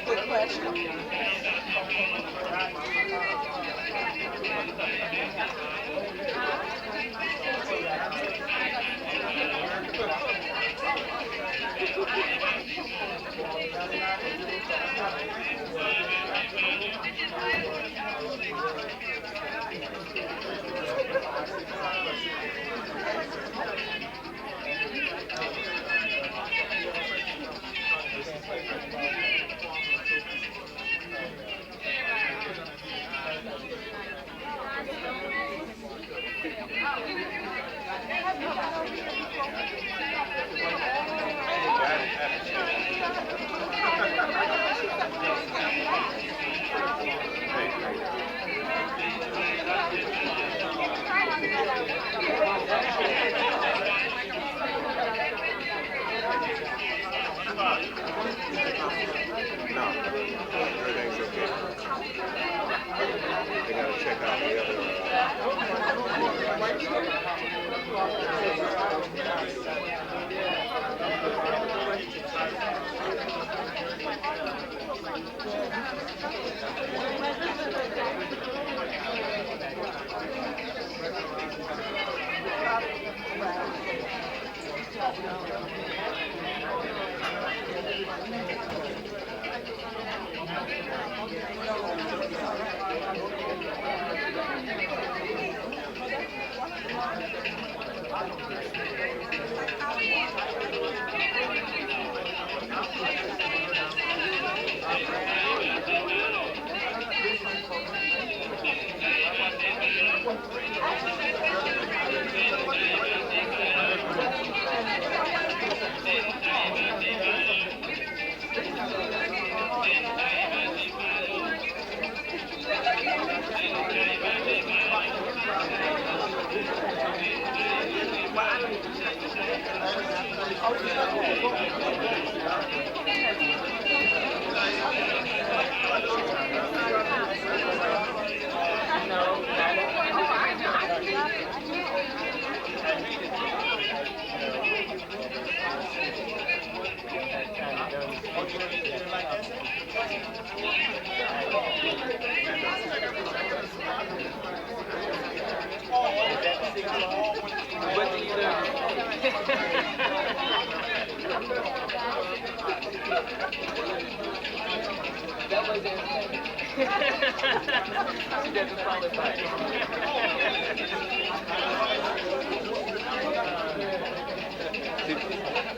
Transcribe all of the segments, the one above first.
Quick question. No, everything's okay. They gotta check out the other.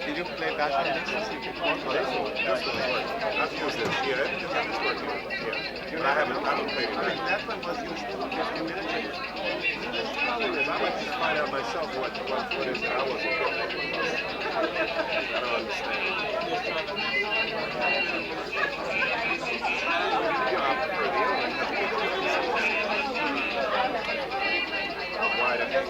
Did you play back on this? Oh, this one works. I've used this. Yeah, everything is working. Yeah. But I haven't played it back. That one was used to communicate. I went to find out myself what it is that I wasn't getting. I don't understand. You know, I prefer the other one. Why the heck?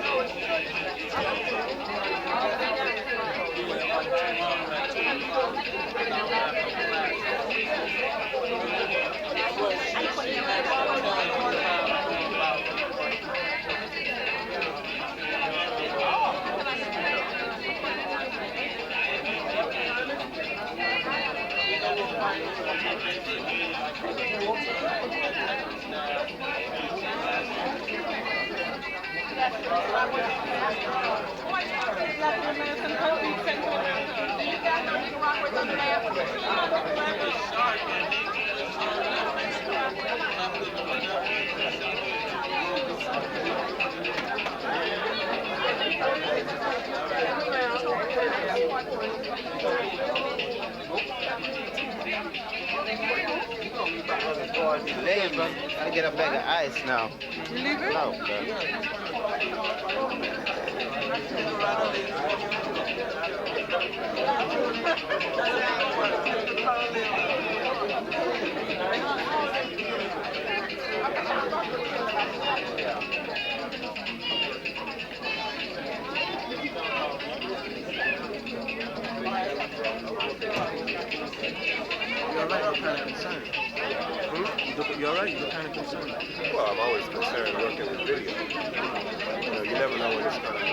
Today, bro, I get a bag of ice now. You leaving? No, bro. You're right, you're kind of concerned. You're right, you're kind of concerned. Well, I'm always concerned working with video. You know, you never know when it's going to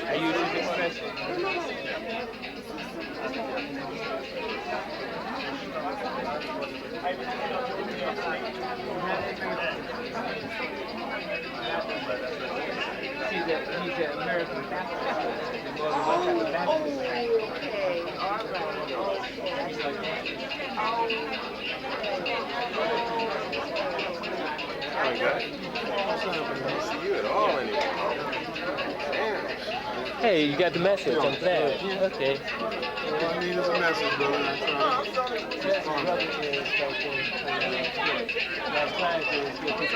I use this expression. He's an American Baptist. Okay, all Oh my God. I don't see you at all anymore. Damn. Hey, you got the message. I'm glad. Okay. All I need is a message, brother. I'm trying to respond.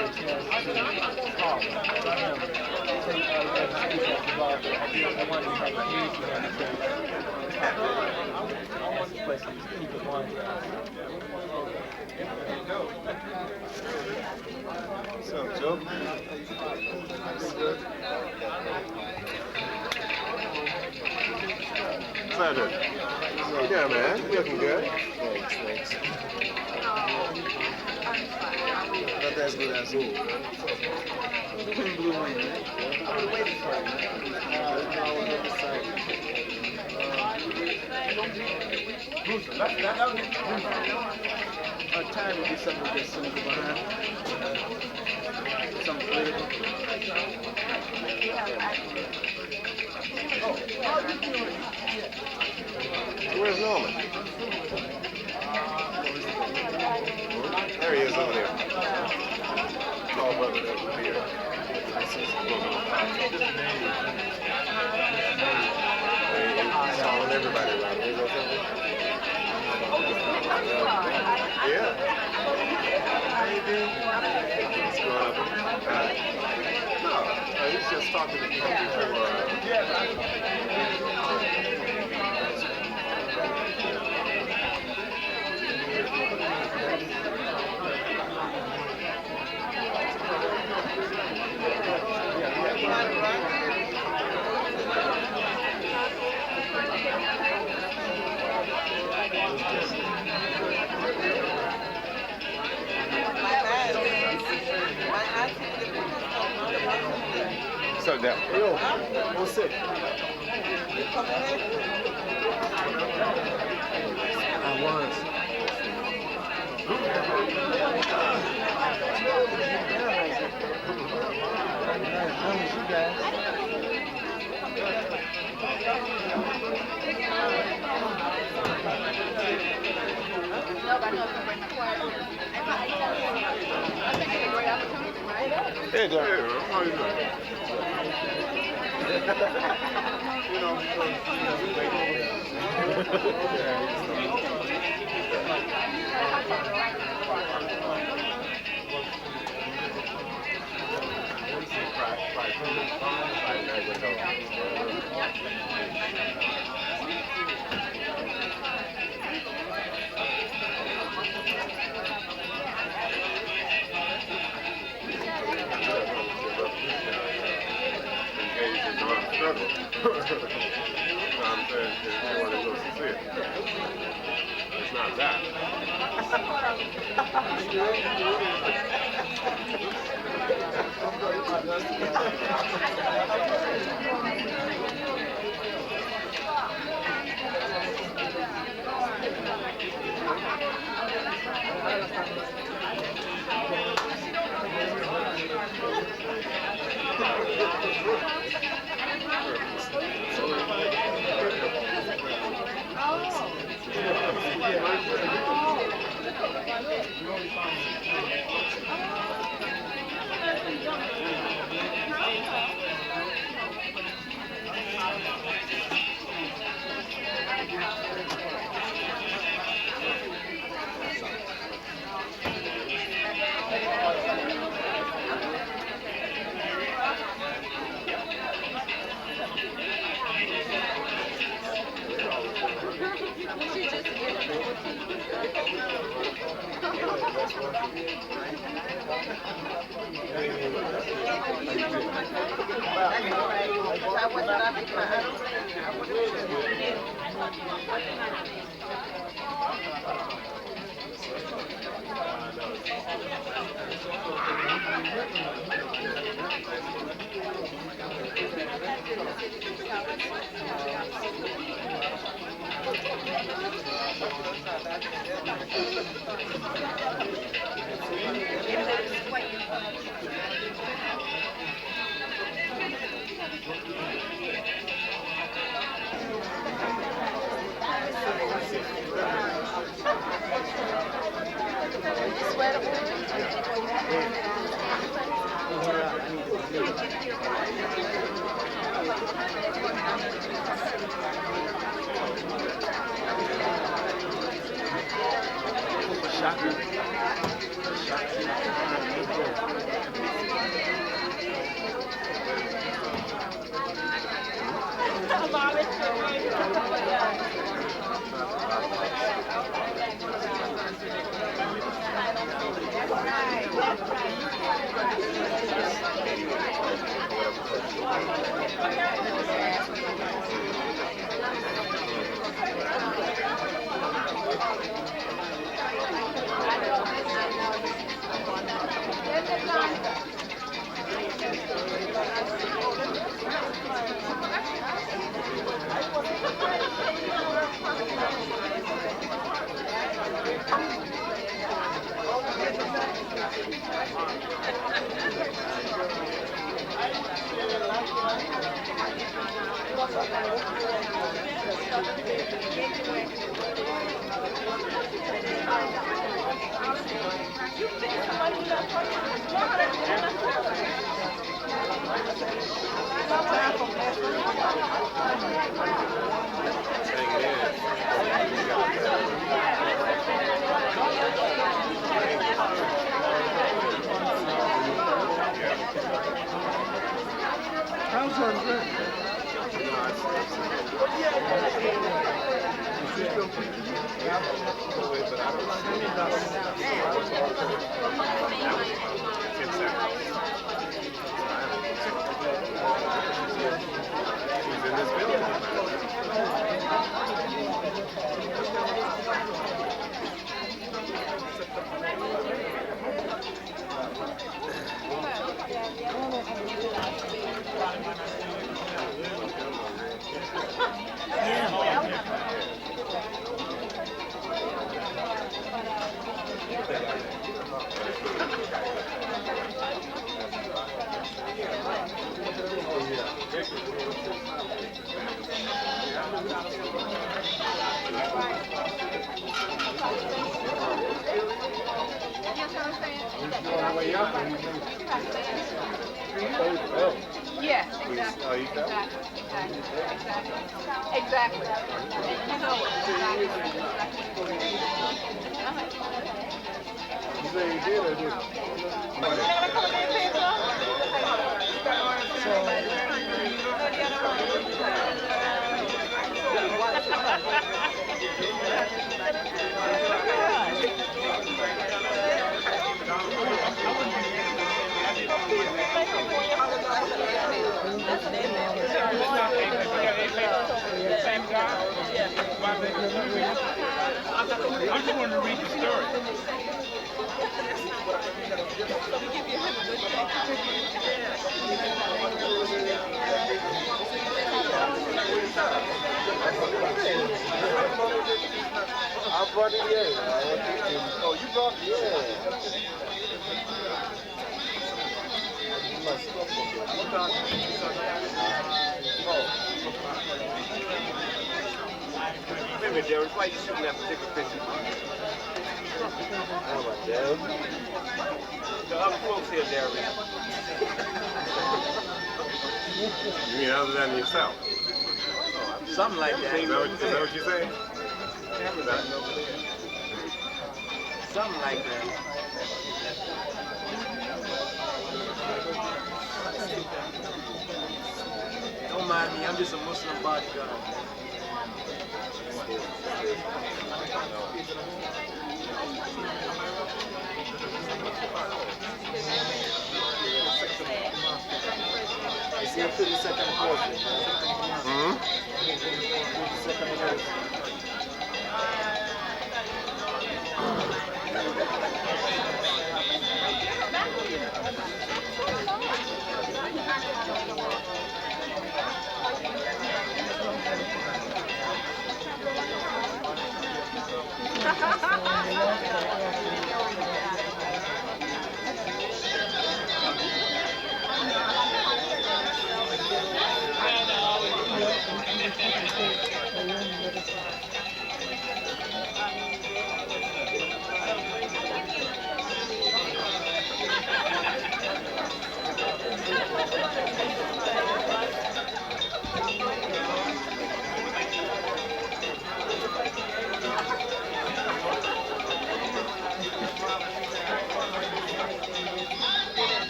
What's up, Joe? What's good? What's that doing? Yeah, man. You looking good. Thanks. Not as good as who? Blue Wayne, man. I've been waiting for it, man. Our time would be something to get cynical behind. Something political. Where's Norman? There he is over there. Tall brother that was here. He's calling everybody around. Here's what's up. Yeah. How you doing? What's going on? No, he's just talking to people before. So down. Yo, what's it? I was. You guys. Hey, Doc. Hey, how you doing? You know, struggle. I'm saying if you want to go see it. It's not that. Yes, exactly. Exactly. You know what? You say you did or didn't? Same guy? I just wanted to read the story. I brought it in. Oh, you brought it? Yeah. Wait a minute, Derek. Why are you shooting that particular picture? Oh, my God. The other folks here, Derek. You mean other than yourself? Something like that. Is that what you say? Something like that. Don't mind me, I'm just a Muslim bodyguard. Move to the second portion. Hmm? Move to the second portion.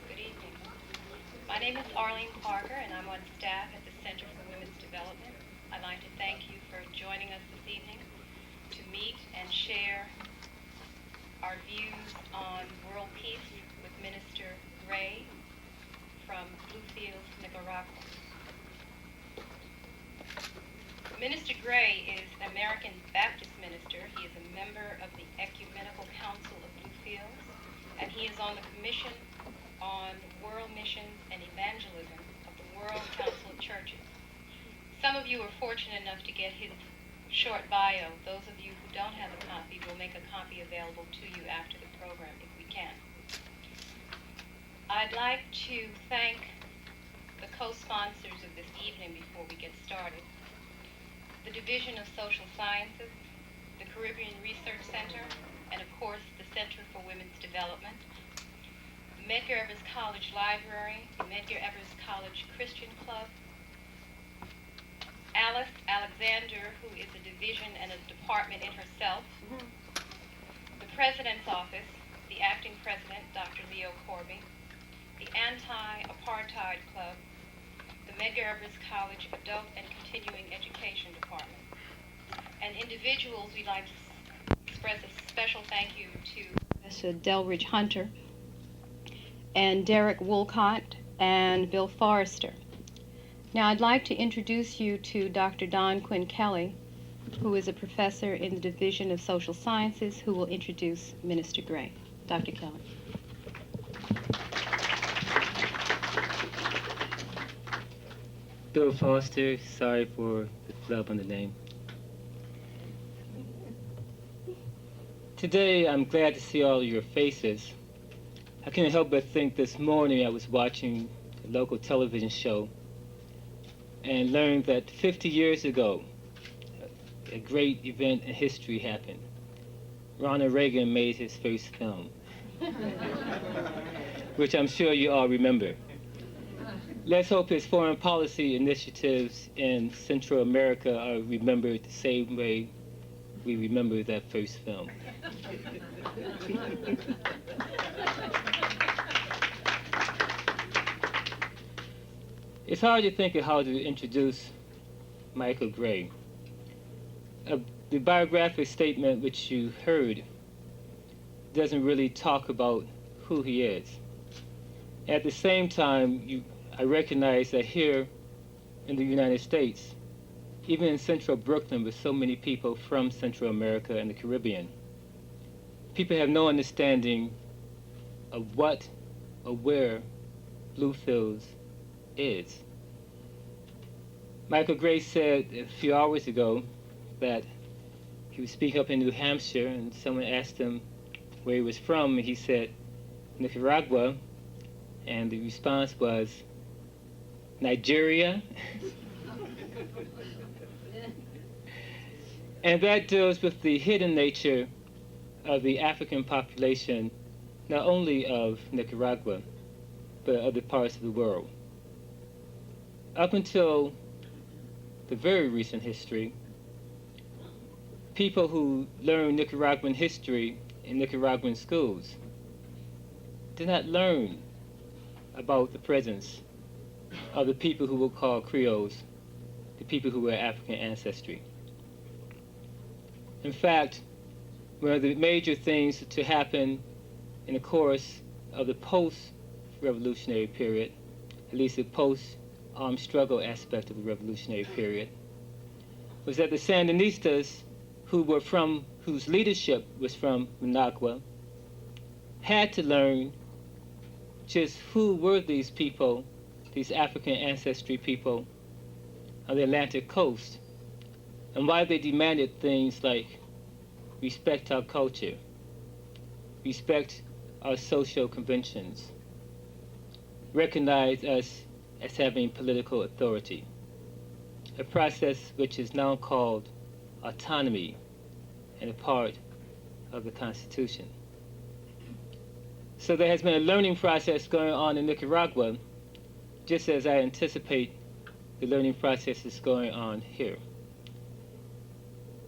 Good evening. My name is Arlene Carter, and I'm on staff at the Center for Women's Development. I'd like to thank you for joining us this evening to meet and share our views on world peace with Minister Gray from Bluefields, Nicaragua. Minister Gray is an American Baptist minister. He is a member of the Ecumenical Council of Bluefields, and he is on the Commission on World Missions and Evangelism of the World Council of Churches. Some of you are fortunate enough to get his short bio. Those of you who don't have a copy, we'll make a copy available to you after the program if we can. I'd like to thank the co-sponsors of this evening before we get started. The Division of Social Sciences, the Caribbean Research Center, and of course the Center for Women's Development, the Medgar Evers College Library, the Medgar Evers College Christian Club, Alice Alexander, who is a division and a department in herself, the President's Office, the Acting President, Dr. Leo Corby, the Anti-Apartheid Club, the Medgar Evers College Adult and Continuing Education Department. And individuals, we'd like to express a special thank you to Professor Delridge Hunter and Derek Woolcott and Bill Forrester. Now I'd like to introduce you to Dr. Don Quinn Kelly, who is a professor in the Division of Social Sciences, who will introduce Minister Gray. Dr. Kelly. Bill Foster, sorry for the flub on the name. Today, I'm glad to see all your faces. I can't help but think this morning I was watching a local television show and learned that 50 years ago, a great event in history happened. Ronald Reagan made his first film, which I'm sure you all remember. Let's hope his foreign policy initiatives in Central America are remembered the same way we remember that first film. It's hard to think of how to introduce Michael Gray. The biographic statement which you heard doesn't really talk about who he is. At the same time, I recognize that here in the United States, even in central Brooklyn with so many people from Central America and the Caribbean, people have no understanding of what or where Bluefields is. Michael Gray said a few hours ago that he was speaking up in New Hampshire and someone asked him where he was from, and he said Nicaragua, and the response was Nigeria. And that deals with the hidden nature of the African population, not only of Nicaragua, but other parts of the world. Up until the very recent history, people who learn Nicaraguan history in Nicaraguan schools did not learn about the presence of the people who were called Creoles, the people who were African ancestry. In fact, one of the major things to happen in the course of the post-revolutionary period, at least the post-armed struggle aspect of the revolutionary period, was that the Sandinistas, whose leadership was from Managua, had to learn just who were these people, these African ancestry people on the Atlantic coast, and why they demanded things like respect our culture, respect our social conventions, recognize us as having political authority, a process which is now called autonomy and a part of the Constitution. So there has been a learning process going on in Nicaragua, just as I anticipate the learning process is going on here.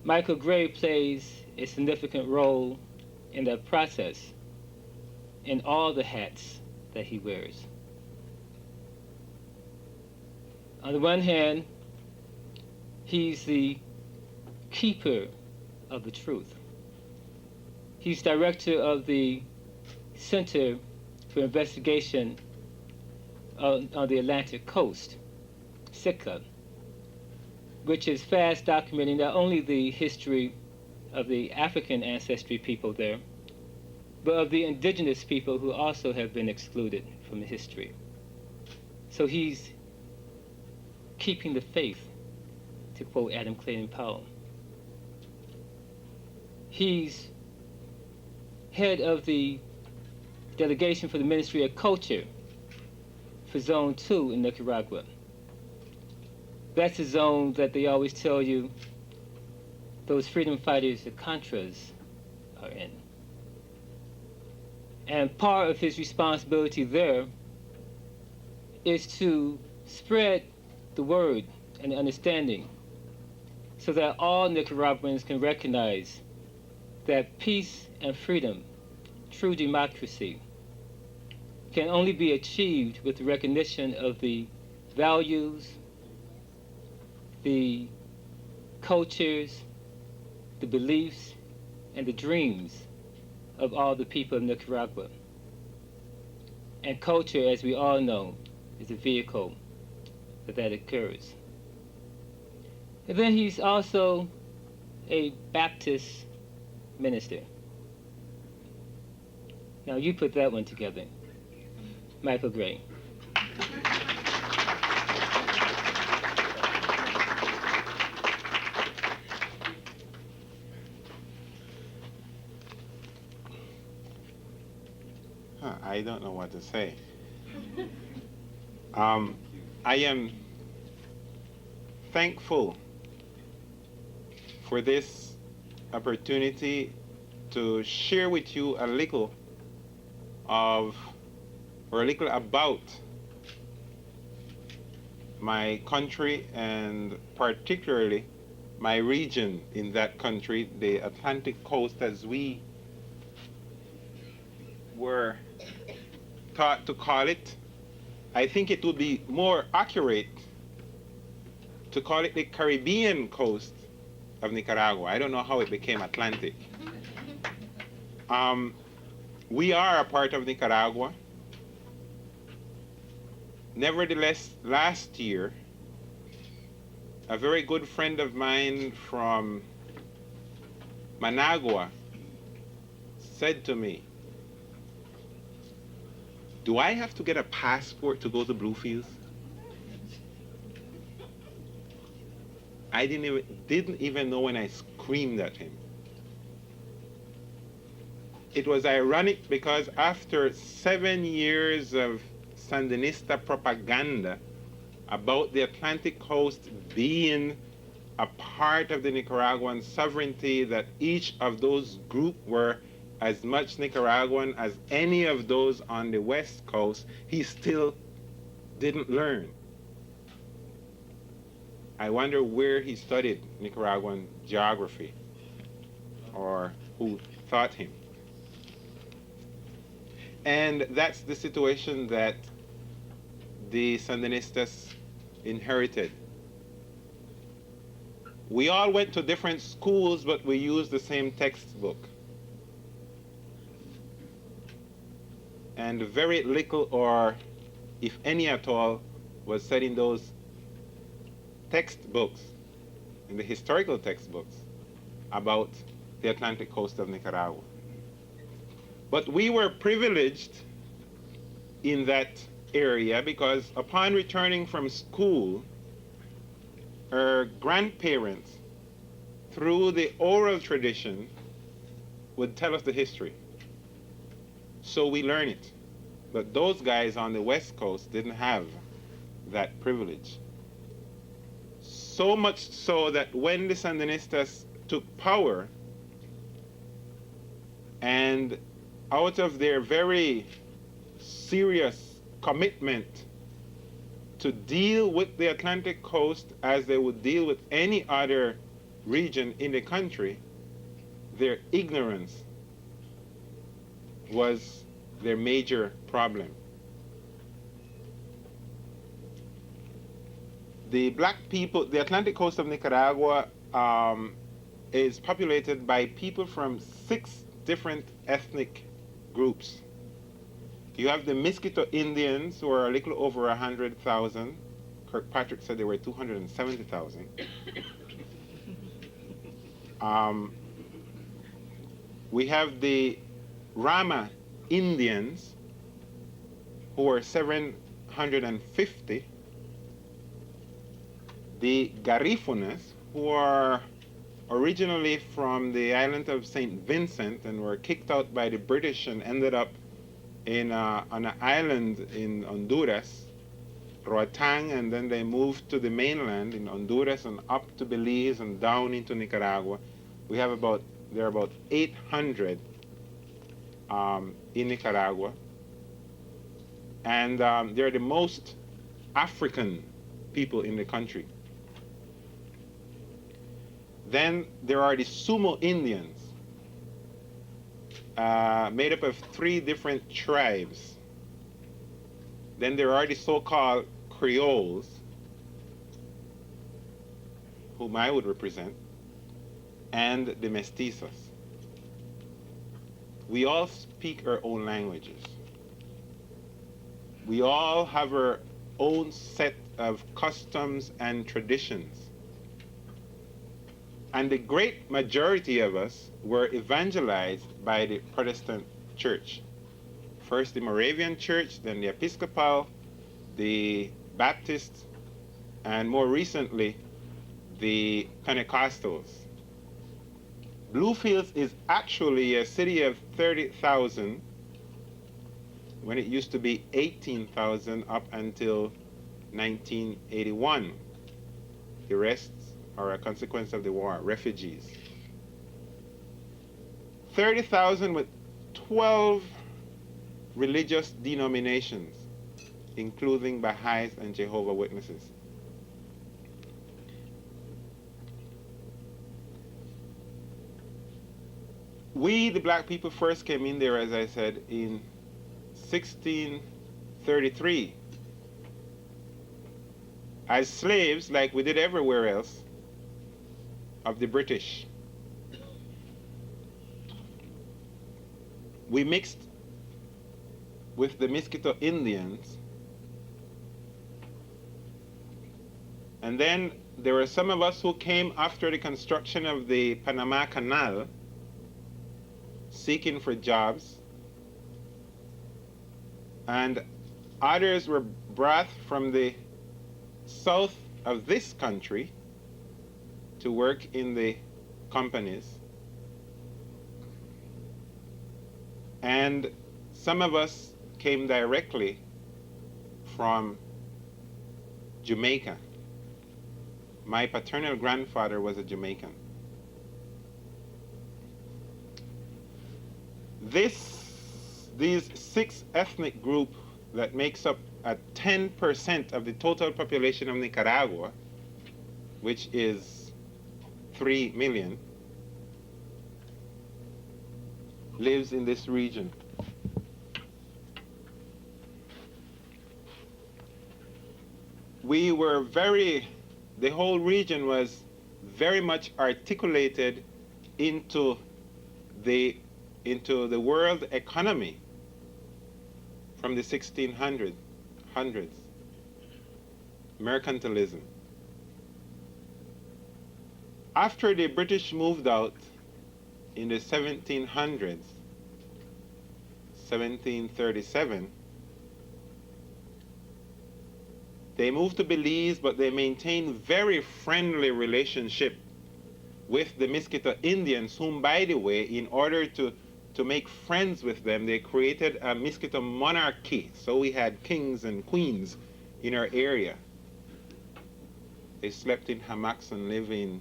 Michael Gray plays a significant role in that process in all the hats that he wears. On the one hand, he's the keeper of the truth. He's director of the Center for Investigation on the Atlantic Coast, SIDQA, which is fast documenting not only the history of the African ancestry people there, but of the indigenous people who also have been excluded from the history. So he's keeping the faith, to quote Adam Clayton Powell. He's head of the delegation for the Ministry of Culture for Zone 2 in Nicaragua. That's the zone that they always tell you those freedom fighters, the Contras, are in. And part of his responsibility there is to spread the word and the understanding so that all Nicaraguans can recognize that peace and freedom, true democracy, can only be achieved with the recognition of the values, the cultures, the beliefs, and the dreams of all the people of Nicaragua. And culture, as we all know, is a vehicle that occurs. And then he's also a Baptist minister. Now you put that one together, Michael Gray. I don't know what to say. I am thankful for this opportunity to share with you a little about my country, and particularly my region in that country, the Atlantic coast, as we were taught to call it. I think it would be more accurate to call it the Caribbean coast of Nicaragua. I don't know how it became Atlantic. We are a part of Nicaragua. Nevertheless, last year, a very good friend of mine from Managua said to me, "Do I have to get a passport to go to Bluefields?" I didn't even know when I screamed at him. It was ironic because after 7 years of Sandinista propaganda about the Atlantic coast being a part of the Nicaraguan sovereignty, that each of those groups were as much Nicaraguan as any of those on the West Coast, he still didn't learn. I wonder where he studied Nicaraguan geography. or who taught him. And that's the situation that the Sandinistas inherited. We all went to different schools, but we used the same textbook. And very little, or if any at all, was said in those textbooks, in the historical textbooks, about the Atlantic coast of Nicaragua. But we were privileged in that area because upon returning from school, our grandparents, through the oral tradition, would tell us the history. So we learn it. But those guys on the West Coast didn't have that privilege. So much so that when the Sandinistas took power, and out of their very serious commitment to deal with the Atlantic coast as they would deal with any other region in the country, their ignorance was their major problem. The black people, the Atlantic coast of Nicaragua is populated by people from 6 different ethnic groups. You have the Mosquito Indians, who are a little over 100,000. Kirkpatrick said they were 270,000. We have the Rama Indians, who are 750. The Garifunas, who are originally from the island of St. Vincent and were kicked out by the British and ended up on an island in Honduras, Roatán, and then they moved to the mainland in Honduras and up to Belize and down into Nicaragua. We have there are about 800 in Nicaragua, and they're the most African people in the country. Then there are the Sumo Indians, made up of 3 different tribes. Then there are the so-called Creoles, whom I would represent, and the Mestizos. We all speak our own languages. We all have our own set of customs and traditions. And the great majority of us were evangelized by the Protestant church. First the Moravian church, then the Episcopal, the Baptist, and more recently, the Pentecostals. Bluefields is actually a city of 30,000 when it used to be 18,000 up until 1981. The rest are a consequence of the war, refugees. 30,000 with 12 religious denominations, including Baha'is and Jehovah's Witnesses. We, the black people, first came in there, as I said, in 1633 as slaves, like we did everywhere else, of the British. We mixed with the Mosquito Indians, and then there were some of us who came after the construction of the Panama Canal, seeking for jobs, and others were brought from the south of this country to work in the companies. And some of us came directly from Jamaica. My paternal grandfather was a Jamaican. These 6 ethnic groups that makes up 10% of the total population of Nicaragua, which is 3 million, lives in this region. The whole region was very much articulated into the world economy from the 1600s, mercantilism. After the British moved out in the 1700s, 1737, they moved to Belize, but they maintained very friendly relationship with the Mosquito Indians, whom, by the way, in order to make friends with them, they created a Mosquito monarchy. So we had kings and queens in our area. They slept in hammocks and lived in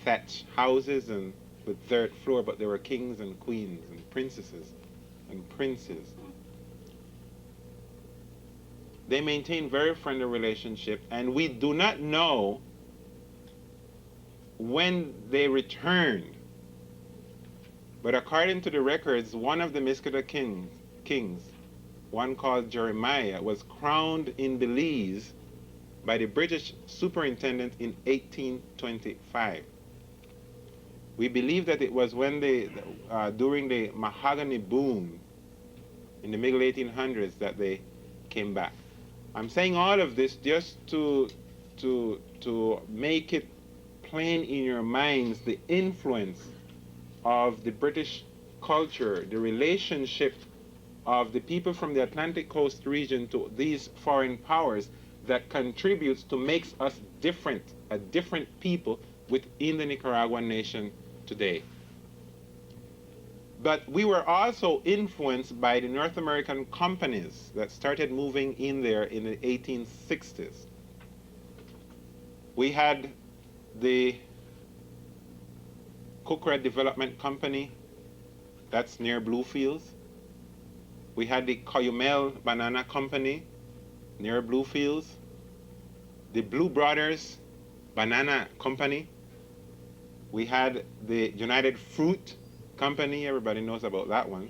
thatched houses and with dirt floor, but they were kings and queens and princesses and princes. They maintained very friendly relationship, and we do not know when they returned. But according to the records, one of the Mosquito kings, one called Jeremiah, was crowned in Belize by the British superintendent in 1825. We believe that it was when during the mahogany boom in the middle 1800s that they came back. I'm saying all of this just to make it plain in your minds the influence of the British culture, the relationship of the people from the Atlantic Coast region to these foreign powers that contributes to makes us different, a different people within the Nicaraguan nation today. But we were also influenced by the North American companies that started moving in there in the 1860s. We had the Cookred Development Company, that's near Bluefields. We had the Cayumel Banana Company, near Bluefields. The Blue Brothers Banana Company. We had the United Fruit Company, everybody knows about that one.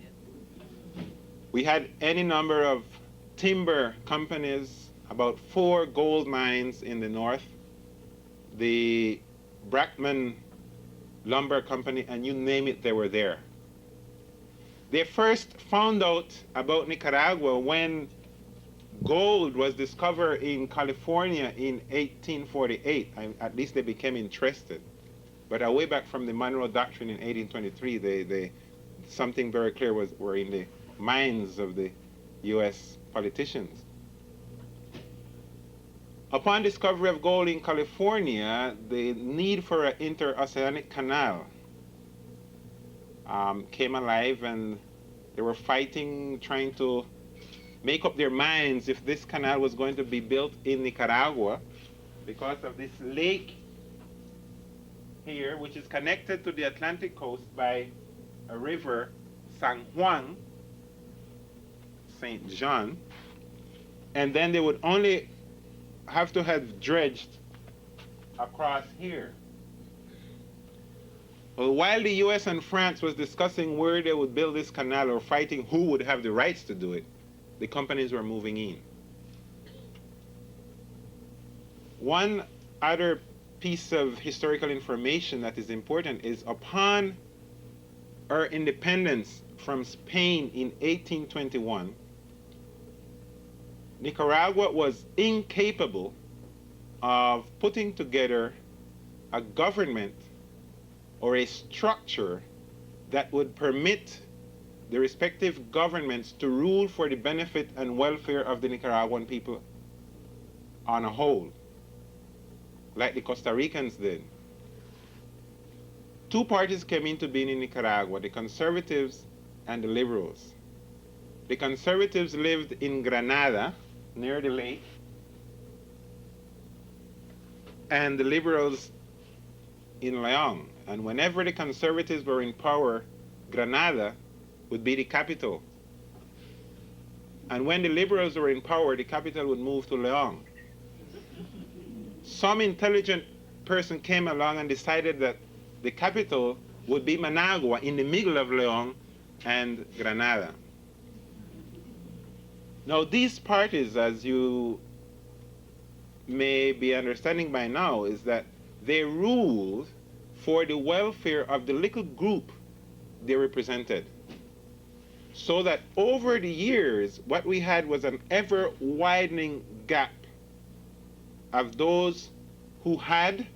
We had any number of timber companies, about 4 gold mines in the north, the Brackman Lumber Company, and you name it, they were there. They first found out about Nicaragua when gold was discovered in California in 1848. At least they became interested. But way back from the Monroe Doctrine in 1823, something very clear were in the minds of the U.S. politicians. Upon discovery of gold in California, the need for an interoceanic canal came alive, and they were fighting, trying to make up their minds if this canal was going to be built in Nicaragua because of this lake here, which is connected to the Atlantic coast by a river, San Juan, St. John, and then they would only have to have dredged across here. Well, while the US and France was discussing where they would build this canal or fighting who would have the rights to do it, the companies were moving in. One other piece of historical information that is important is upon our independence from Spain in 1821, Nicaragua was incapable of putting together a government or a structure that would permit the respective governments to rule for the benefit and welfare of the Nicaraguan people on a whole, like the Costa Ricans did. 2 parties came into being in Nicaragua, the conservatives and the liberals. The conservatives lived in Granada, near the lake, and the liberals in Leon. And whenever the conservatives were in power, Granada would be the capital. And when the liberals were in power, the capital would move to Leon. Some intelligent person came along and decided that the capital would be Managua in the middle of Leon and Granada. Now these parties, as you may be understanding by now, is that they ruled for the welfare of the little group they represented. So that over the years, what we had was an ever-widening gap of those who had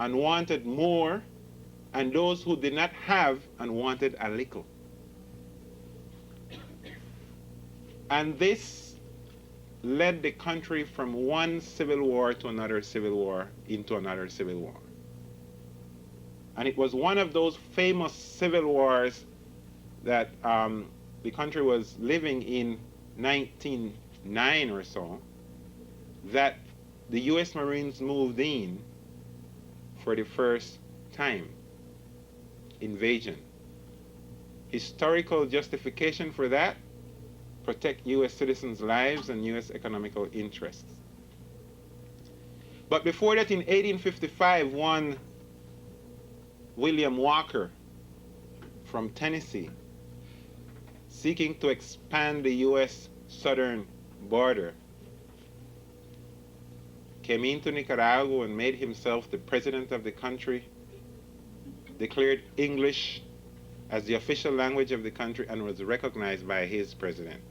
and wanted more, and those who did not have and wanted a little. And this led the country from one civil war to another civil war into another civil war. And it was one of those famous civil wars that the country was living in 1909 or so, that the US Marines moved in for the first time. Invasion. Historical justification for that: protect US citizens' lives and US economical interests. But before that, in 1855, one William Walker from Tennessee, seeking to expand the US southern border, came into Nicaragua and made himself the president of the country, declared English as the official language of the country, and was recognized by his president.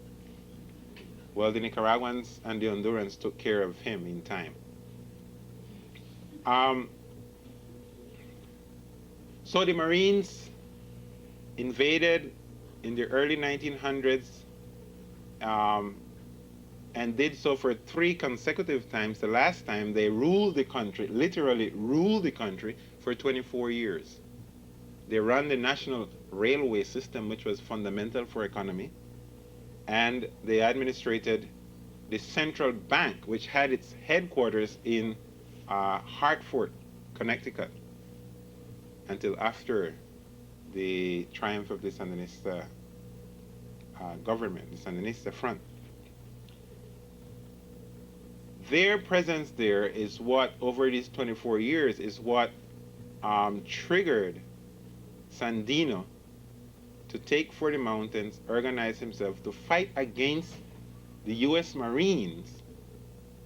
Well, the Nicaraguans and the Hondurans took care of him in time. So the Marines invaded in the early 1900s and did so for 3 consecutive times. The last time they ruled the country, literally ruled the country, for 24 years. They ran the national railway system, which was fundamental for economy, and they administrated the central bank, which had its headquarters in Hartford, Connecticut, until after the triumph of the Sandinista government, the Sandinista front. Their presence there is what, over these 24 years, is what triggered Sandino to take for the mountains, organize himself to fight against the US Marines.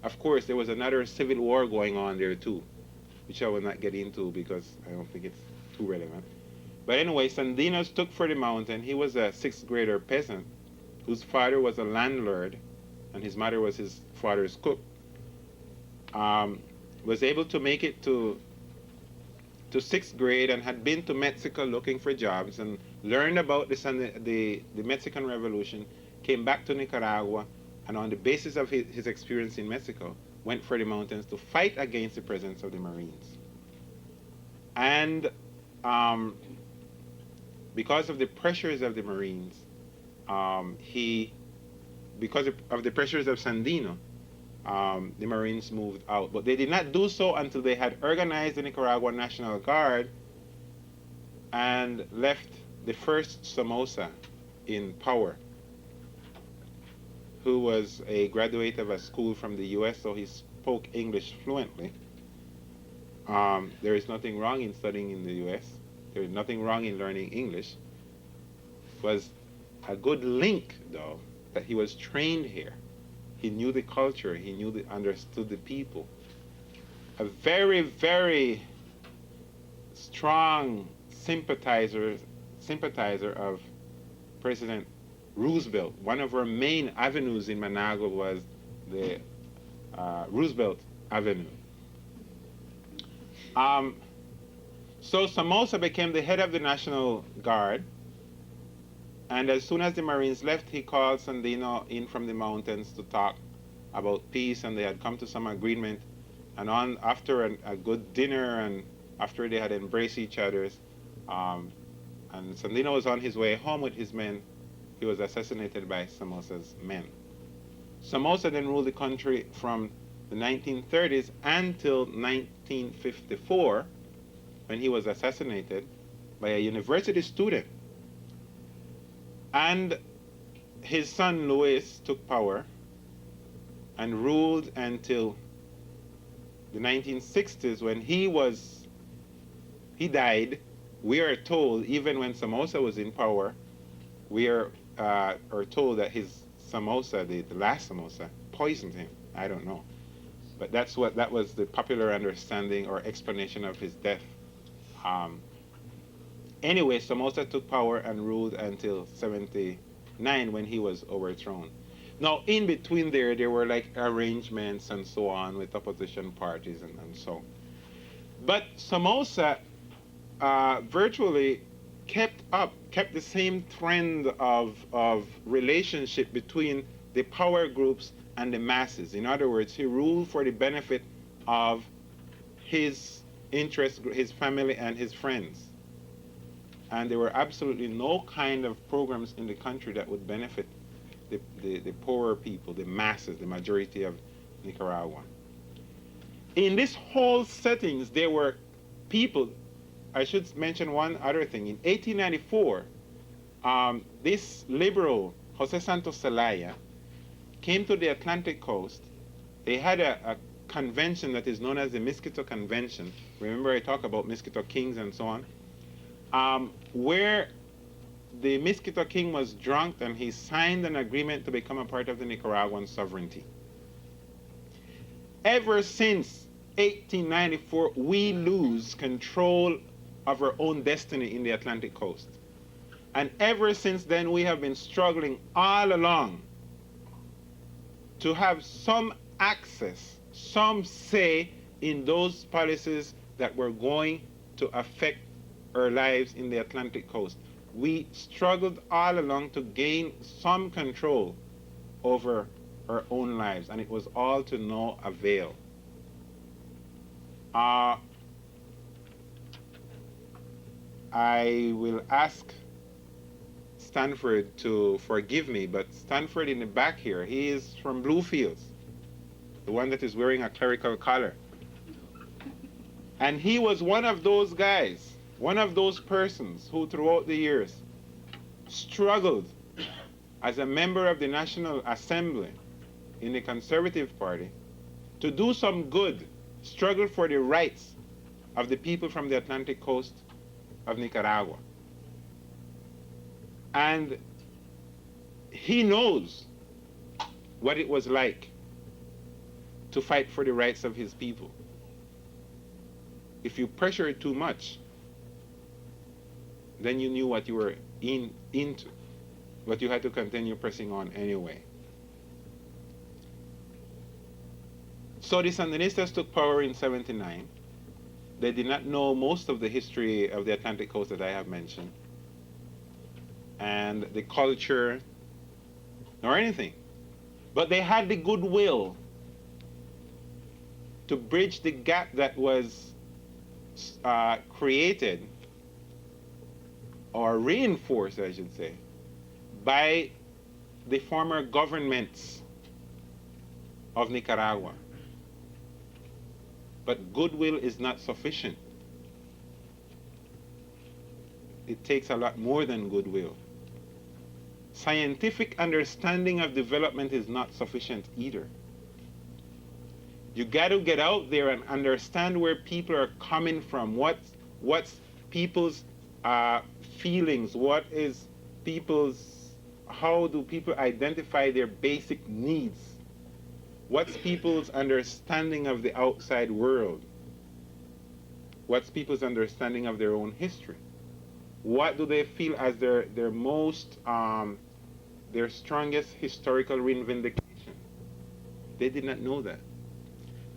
Of course, there was another civil war going on there too, which I will not get into because I don't think it's too relevant. But anyway, Sandino took for the mountain. He was a 6th grader peasant whose father was a landlord and his mother was his father's cook. Was able to make it to 6th grade and had been to Mexico looking for jobs and learned about the Mexican Revolution, came back to Nicaragua, and on the basis of his experience in Mexico, went for the mountains to fight against the presence of the Marines. And because of the pressures of the Marines, because of the pressures of Sandino, the Marines moved out. But they did not do so until they had organized the Nicaragua National Guard and left the first Somoza in power, who was a graduate of a school from the US, so he spoke English fluently. There is nothing wrong in studying in the US. There is nothing wrong in learning English. It was a good link, though, that he was trained here. He knew the culture, he understood the people. A very, very strong sympathizer of President Roosevelt. One of our main avenues in Managua was the Roosevelt Avenue. So Somoza became the head of the National Guard, and as soon as the Marines left, he called Sandino in from the mountains to talk about peace, and they had come to some agreement. And after a good dinner, and after they had embraced each other, and Sandino was on his way home with his men, he was assassinated by Somoza's men. Somoza then ruled the country from the 1930s until 1954, when he was assassinated by a university student. And his son Luis took power and ruled until the 1960s, when he was He died. We are told, even when Somoza was in power, we are told that his Somoza, the last Somoza, poisoned him. I don't know. But that was the popular understanding or explanation of his death. Anyway, Somoza took power and ruled until 79 when he was overthrown. Now, in between there were like arrangements and so on with opposition parties and so. But Somoza virtually kept the same trend of relationship between the power groups and the masses. In other words, he ruled for the benefit of his interest, his family, and his friends. And there were absolutely no kind of programs in the country that would benefit the poorer people, the masses, the majority of Nicaragua. In this whole settings, there were people. I should mention one other thing. In 1894, this liberal, Jose Santos Zelaya, came to the Atlantic coast. They had a convention that is known as the Mosquito Convention. Remember I talked about Mosquito Kings and so on, where the Mosquito King was drunk and he signed an agreement to become a part of the Nicaraguan sovereignty. Ever since 1894, we lose control of our own destiny in the Atlantic coast. And ever since then, we have been struggling all along to have some access, some say in those policies that were going to affect our lives in the Atlantic coast. We struggled all along to gain some control over our own lives, and it was all to no avail. I will ask Stanford to forgive me, but Stanford in the back here, he is from Bluefields, the one that is wearing a clerical collar. And he was one of those guys, one of those persons who throughout the years struggled as a member of the National Assembly in the Conservative Party to do some good, struggle for the rights of the people from the Atlantic coast of Nicaragua. And he knows what it was like to fight for the rights of his people. If you pressure it too much, then you knew what you were into, but you had to continue pressing on anyway. So the Sandinistas took power in 79. They did not know most of the history of the Atlantic coast that I have mentioned, and the culture, nor anything. But they had the goodwill to bridge the gap that was created, or reinforced, I should say, by the former governments of Nicaragua. But goodwill is not sufficient. It takes a lot more than goodwill. Scientific understanding of development is not sufficient either. You got to get out there and understand where people are coming from, what's people's feelings, what is people's, how do people identify their basic needs? What's people's understanding of the outside world? What's people's understanding of their own history? What do they feel as their most, their strongest historical reivindication? They did not know that.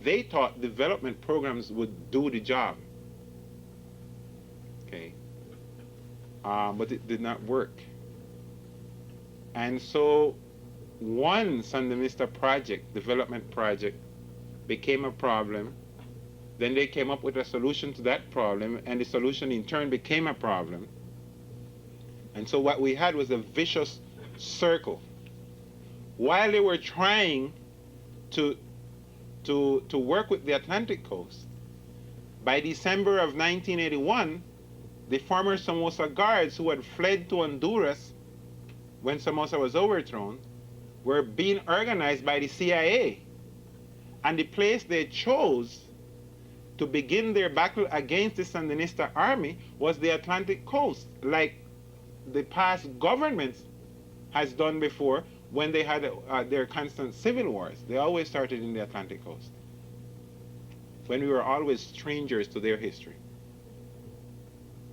They thought development programs would do the job. Okay. But it did not work. And so one Sandinista project, development project, became a problem. Then they came up with a solution to that problem, and the solution in turn became a problem. And so what we had was a vicious circle. While they were trying to work with the Atlantic coast, by December of 1981, the former Somoza guards who had fled to Honduras when Somoza was overthrown were being organized by the CIA. And the place they chose to begin their battle against the Sandinista army was the Atlantic coast, like the past governments has done before when they had their constant civil wars. They always started in the Atlantic coast, when we were always strangers to their history.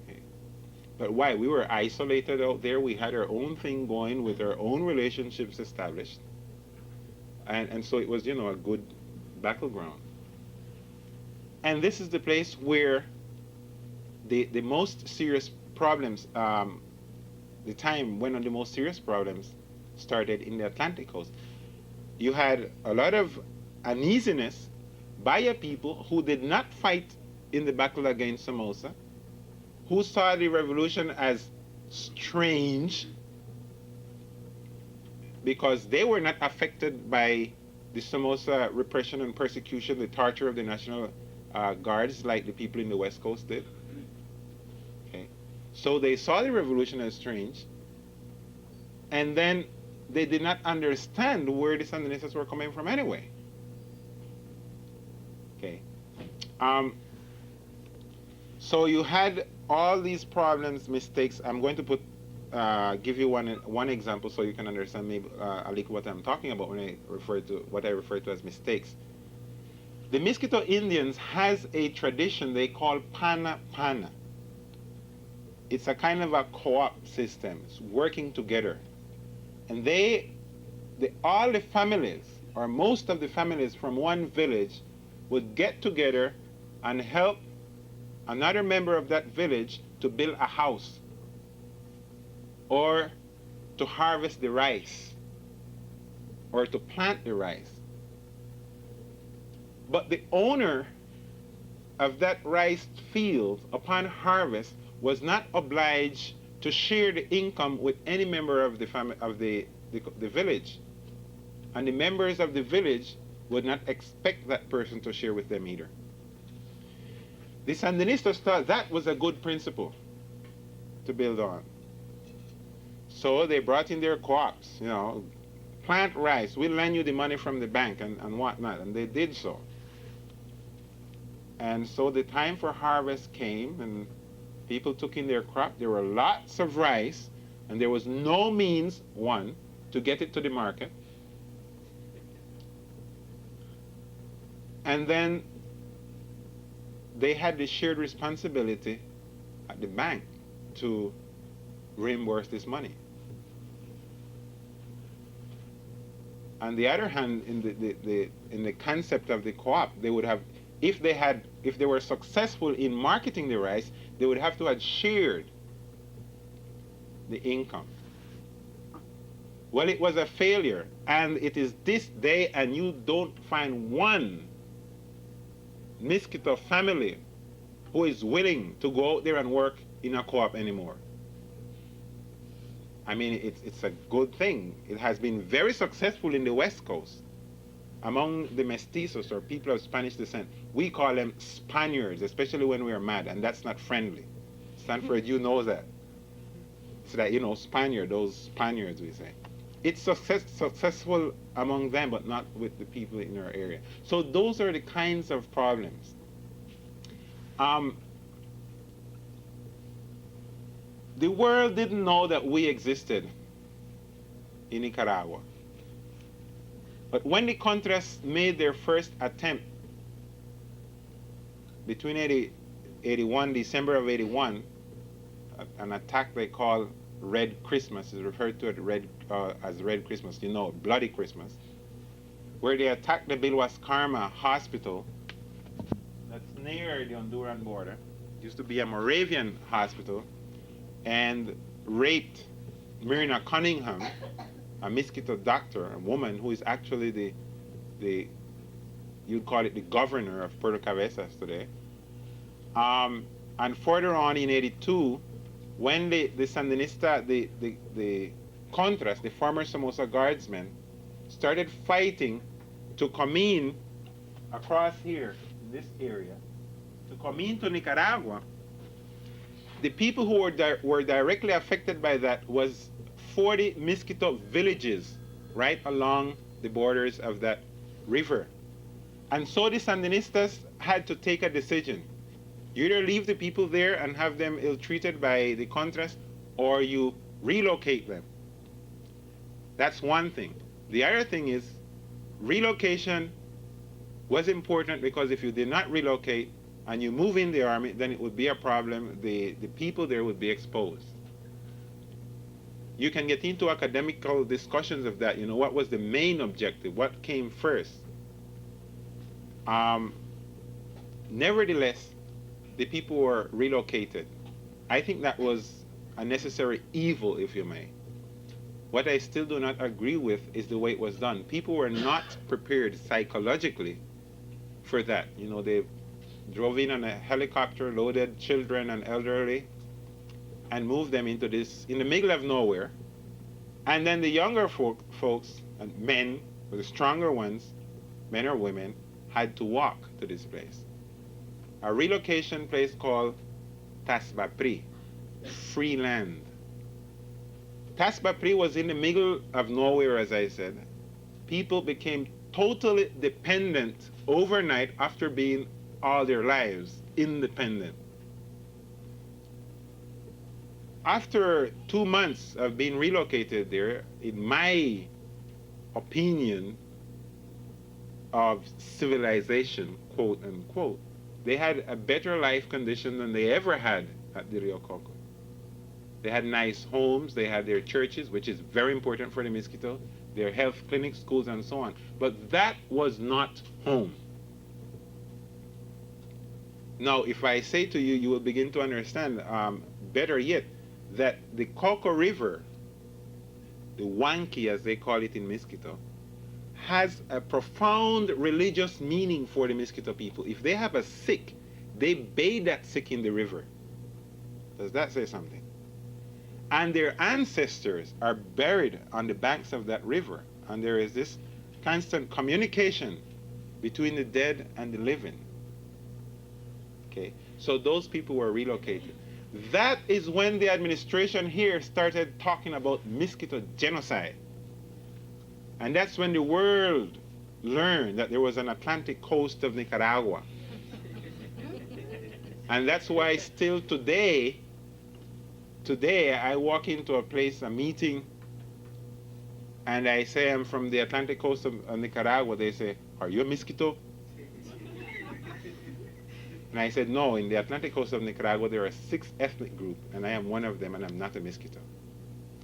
Okay. But why? We were isolated out there. We had our own thing going with our own relationships established. And so it was, you know, a good battleground. And this is the place where the most serious problems, the time when the most serious problems started in the Atlantic coast. You had a lot of uneasiness by a people who did not fight in the battle against Somoza, who saw the revolution as strange because they were not affected by the Somoza repression and persecution, the torture of the National Guards like the people in the West Coast did. Okay. So they saw the revolution as strange, and then they did not understand where the Sandinistas were coming from anyway. Okay. So you had all these problems, mistakes. I'm going to put give you one example so you can understand maybe a little what I'm talking about when I refer to what I refer to as mistakes. The Mosquito Indians has a tradition they call pana pana. It's a kind of a co-op system. It's working together. And all the families, or most of the families from one village, would get together and help another member of that village to build a house or to harvest the rice or to plant the rice. But the owner of that rice field upon harvest was not obliged to share the income with any member of the family of the village. And the members of the village would not expect that person to share with them either. The Sandinistas thought that was a good principle to build on. So they brought in their co-ops, you know, plant rice, we'll lend you the money from the bank and whatnot, and they did so. And so the time for harvest came, and people took in their crop. There were lots of rice, and there was no means, one, to get it to the market. And then they had the shared responsibility at the bank to reimburse this money. On the other hand, in the concept of the co-op, they would have, if they were successful in marketing the rice, they would have to have shared the income. Well, it was a failure, and it is this day, and you don't find one Mosquito family who is willing to go out there and work in a co-op anymore. I mean, it's a good thing. It has been very successful in the West Coast. Among the mestizos, or people of Spanish descent, we call them Spaniards, especially when we are mad, and that's not friendly. Stanford, you know that. So that, you know, Spaniard, those Spaniards, we say. It's successful among them, but not with the people in our area. So those are the kinds of problems. The world didn't know that we existed in Nicaragua. But when the Contras made their first attempt between 81, December of 81, an attack they call Red Christmas, is referred to as Red Christmas, you know, Bloody Christmas, where they attacked the Bilwas Karma hospital that's near the Honduran border. It used to be a Moravian hospital, and raped Myrna Cunningham, a Mosquito doctor, a woman who is actually you'd call it the governor of Puerto Cabezas today. And further on in 82, when the Sandinista, the Contras, the former Somoza guardsmen, started fighting to come in across here, in this area, to come into Nicaragua, the people who were directly affected by that was 40 Mosquito villages right along the borders of that river. And so the Sandinistas had to take a decision. You either leave the people there and have them ill-treated by the Contras, or you relocate them. That's one thing. The other thing is, relocation was important because if you did not relocate and you move in the army, then it would be a problem. The people there would be exposed. You can get into academical discussions of that. You know, what was the main objective? What came first? Nevertheless, the people were relocated. I think that was a necessary evil, if you may. What I still do not agree with is the way it was done. People were not prepared psychologically for that. You know, they drove in on a helicopter, loaded children and elderly, and moved them into this, in the middle of nowhere. And then the younger folks, and men, the stronger ones, men or women, had to walk to this place. A relocation place called Tasbapri, free land. Tasbapri was in the middle of nowhere, as I said. People became totally dependent overnight after being all their lives independent. After 2 months of being relocated there, in my opinion of civilization, quote unquote, they had a better life condition than they ever had at the Rio Coco. They had nice homes, they had their churches, which is very important for the Mosquito, their health clinics, schools, and so on. But that was not home. Now, if I say to you, you will begin to understand, better yet, that the Coco River, the Wanki as they call it in Mosquito, has a profound religious meaning for the Mosquito people. If they have a sick, they bathe that sick in the river. Does that say something? And their ancestors are buried on the banks of that river. And there is this constant communication between the dead and the living. Okay, so those people were relocated. That is when the administration here started talking about Mosquito Genocide. And that's when the world learned that there was an Atlantic coast of Nicaragua. And that's why still today I walk into a place, a meeting, and I say I'm from the Atlantic coast of Nicaragua. They say, "Are you a Mosquito?" And I said, "No, in the Atlantic coast of Nicaragua there are 6 ethnic groups, and I am one of them, and I'm not a Mosquito,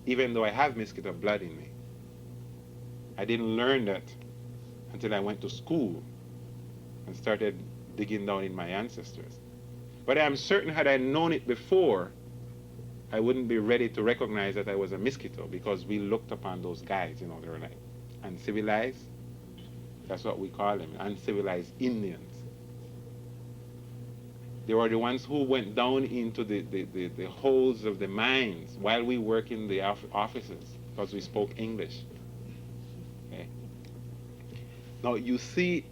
even though I have Mosquito blood in me." I didn't learn that until I went to school and started digging down in my ancestors. But I'm certain had I known it before, I wouldn't be ready to recognize that I was a Mosquito, because we looked upon those guys, you know, they were like uncivilized. That's what we call them, uncivilized Indians. They were the ones who went down into the holes of the mines while we work in the offices, because we spoke English. Okay. Now you see,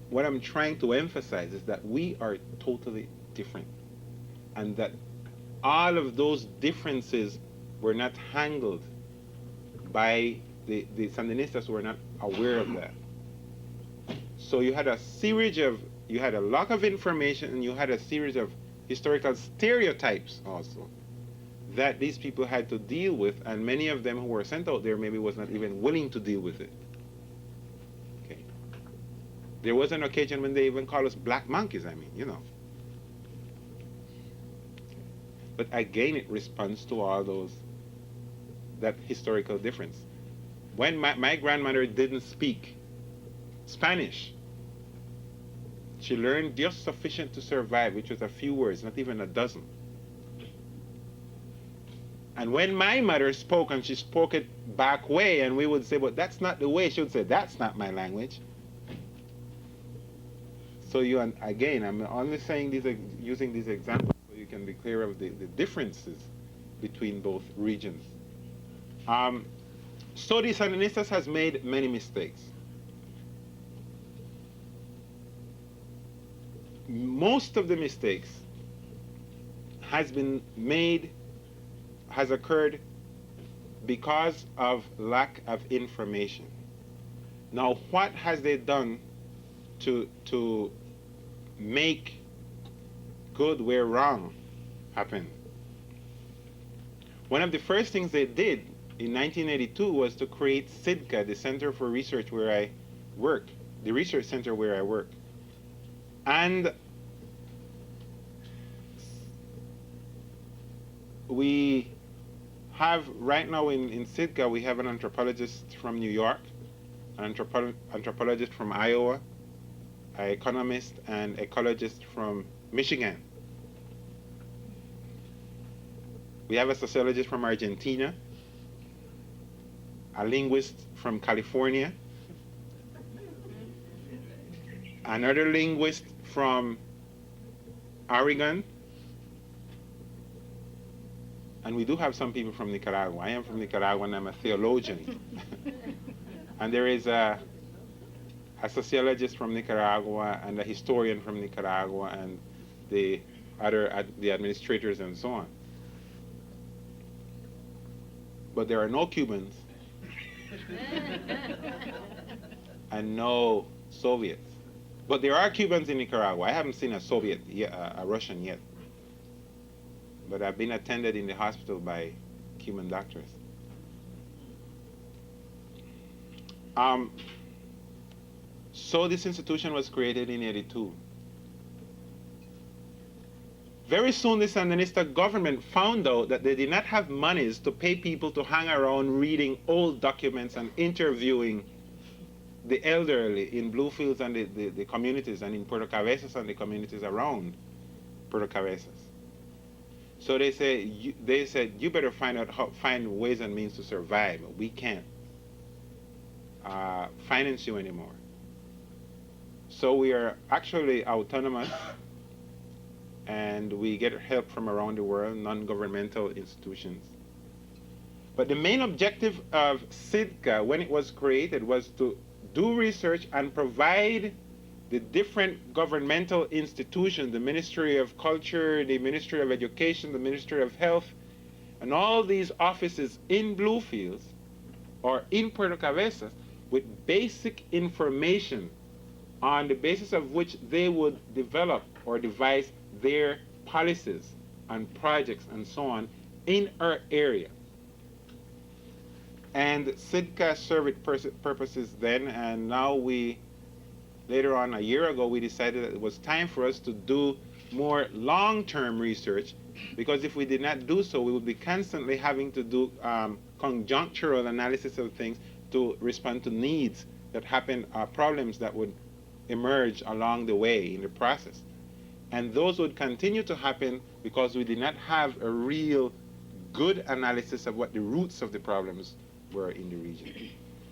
what I'm trying to emphasize is that we are totally different, and that all of those differences were not handled by the Sandinistas, were not aware of that. So you had a series of, you had a lot of information, and you had a series of historical stereotypes also that these people had to deal with, and many of them who were sent out there maybe was not even willing to deal with it. Okay. There was an occasion when they even called us black monkeys, I mean, you know. But again, it responds to all those, that historical difference. When my grandmother didn't speak Spanish, she learned just sufficient to survive, which was a few words, not even a dozen. And when my mother spoke, and she spoke it back way, and we would say, but that's not the way, she would say, that's not my language. So you, again, I'm only saying these, using these examples so you can be clear of the differences between both regions. So the Sandinistas has made many mistakes. Most of the mistakes has occurred because of lack of information. Now, what has they done to make good where wrong happened. One of the first things they did in 1982 was to create SIDQA, the Center for Research where I work, the research center where I work. And we have, right now in SIDQA, we have an anthropologist from New York, an anthropologist from Iowa, an economist and ecologist from Michigan. We have a sociologist from Argentina, a linguist from California, another linguist from Oregon, and we do have some people from Nicaragua. I am from Nicaragua and I'm a theologian. And there is a sociologist from Nicaragua and a historian from Nicaragua and the administrators and so on. But there are no Cubans and no Soviets. But there are Cubans in Nicaragua. I haven't seen a Soviet, a Russian yet. But I've been attended in the hospital by Cuban doctors. So this institution was created in '82. Very soon the Sandinista government found out that they did not have monies to pay people to hang around reading old documents and interviewing the elderly in Bluefields and the communities, and in Puerto Cabezas and the communities around Puerto Cabezas. So they said, you better find ways and means to survive. We can't finance you anymore. So we are actually autonomous, and we get help from around the world, non-governmental institutions. But the main objective of SIDQA, when it was created, was to do research and provide the different governmental institutions, the Ministry of Culture, the Ministry of Education, the Ministry of Health, and all these offices in Bluefields or in Puerto Cabezas with basic information on the basis of which they would develop or devise their policies and projects and so on in our area. And SIDQA served its purposes then, and now later on, a year ago, we decided that it was time for us to do more long-term research, because if we did not do so, we would be constantly having to do conjunctural analysis of things to respond to needs that happen, problems that would emerge along the way in the process. And those would continue to happen because we did not have a real good analysis of what the roots of the problems were in the region.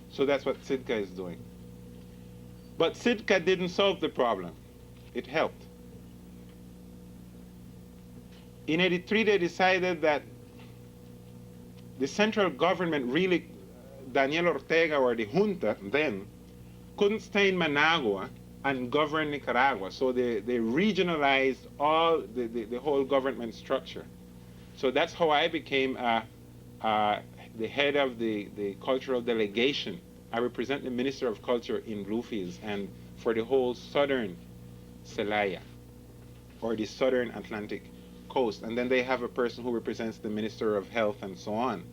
So that's what SIDQA is doing. But SIDQA didn't solve the problem. It helped. In '83, they decided that the central government really, Daniel Ortega or the junta then, couldn't stay in Managua and govern Nicaragua. So they regionalized all the whole government structure. So that's how I became the head of the cultural delegation. I represent the Minister of Culture in Bluefields and for the whole southern Celaya, or the southern Atlantic coast. And then they have a person who represents the Minister of Health and so on.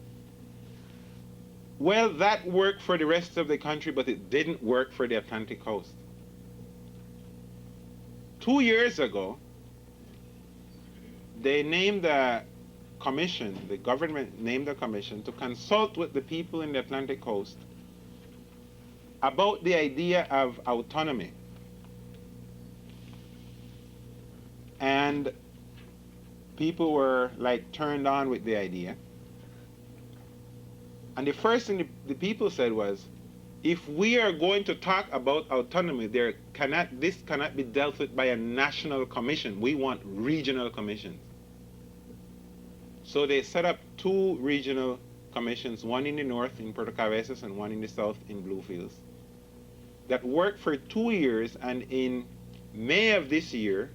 Well, that worked for the rest of the country, but it didn't work for the Atlantic coast. 2 years ago, they named a commission, the government named a commission to consult with the people in the Atlantic coast about the idea of autonomy. And people were like turned on with the idea. And the first thing the people said was, if we are going to talk about autonomy, this cannot be dealt with by a national commission. We want regional commissions. So they set up 2 regional commissions, one in the north in Puerto Cabezas and one in the south in Bluefields, that worked for 2 years. And in May of this year,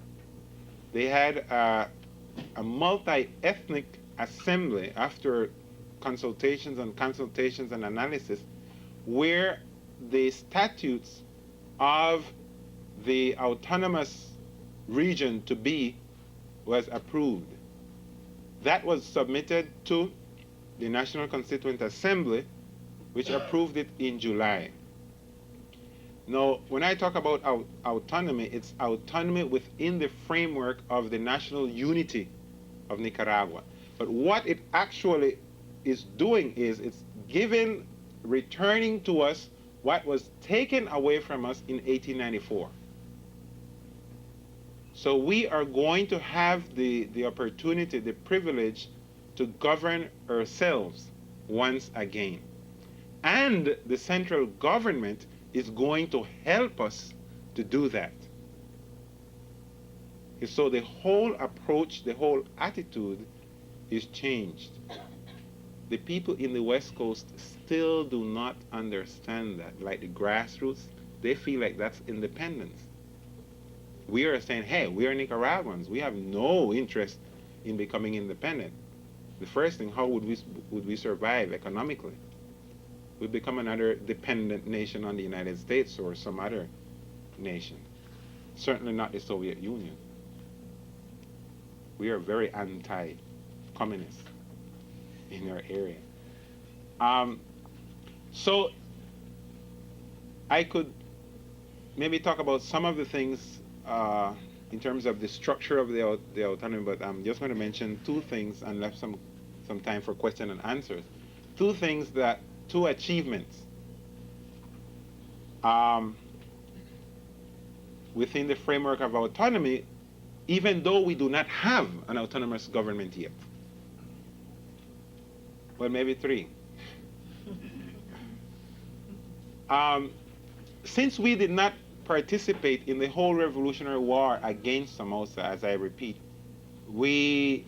they had a multi-ethnic assembly after consultations and analysis, where the statutes of the autonomous region to be was approved. That was submitted to the National Constituent Assembly, which approved it in July. Now, when I talk about autonomy, it's autonomy within the framework of the national unity of Nicaragua. But what it actually is doing is it's returning to us what was taken away from us in 1894. So we are going to have the opportunity, the privilege to govern ourselves once again. And the central government is going to help us to do that. So the whole approach, the whole attitude is changed. The people in the West Coast still do not understand that. Like the grassroots, they feel like that's independence. We are saying, hey, we are Nicaraguans. We have no interest in becoming independent. The first thing, how would we survive economically? We become another dependent nation on the United States or some other nation. Certainly not the Soviet Union. We are very anti-communist in our area. So I could maybe talk about some of the things in terms of the structure of the autonomy, but I'm just going to mention two things and left some time for question and answers. Two achievements within the framework of autonomy, even though we do not have an autonomous government yet. Well, maybe three. Since we did not participate in the whole revolutionary war against Somoza, as I repeat, we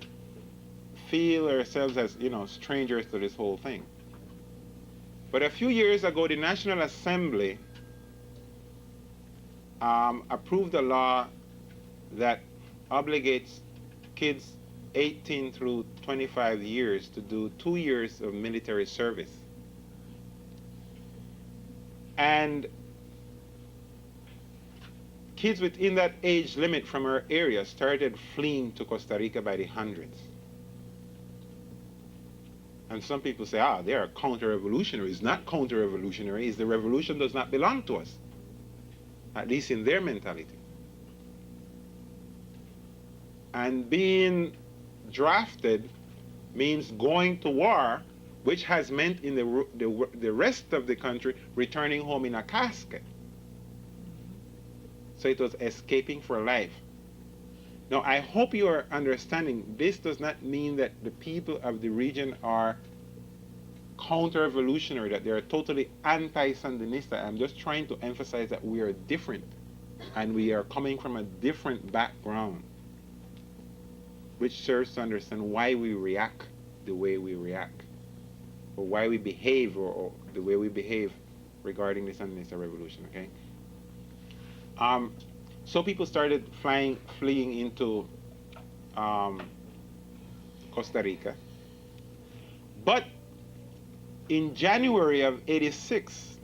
feel ourselves as, strangers to this whole thing. But a few years ago, the National Assembly approved a law that obligates kids 18 through 25 years to do 2 years of military service. And kids within that age limit from our area started fleeing to Costa Rica by the hundreds. And some people say, they are counter-revolutionary. It's not counter-revolutionary. It's the revolution does not belong to us, at least in their mentality. And being drafted means going to war, which has meant in the rest of the country returning home in a casket. So it was escaping for life. Now, I hope you are understanding this does not mean that the people of the region are counter-revolutionary, that they are totally anti-Sandinista. I'm just trying to emphasize that we are different, and we are coming from a different background, which serves to understand why we react the way we react, or why we behave, or the way we behave regarding the Sandinista revolution, okay? So people started fleeing into Costa Rica. But in January of '86,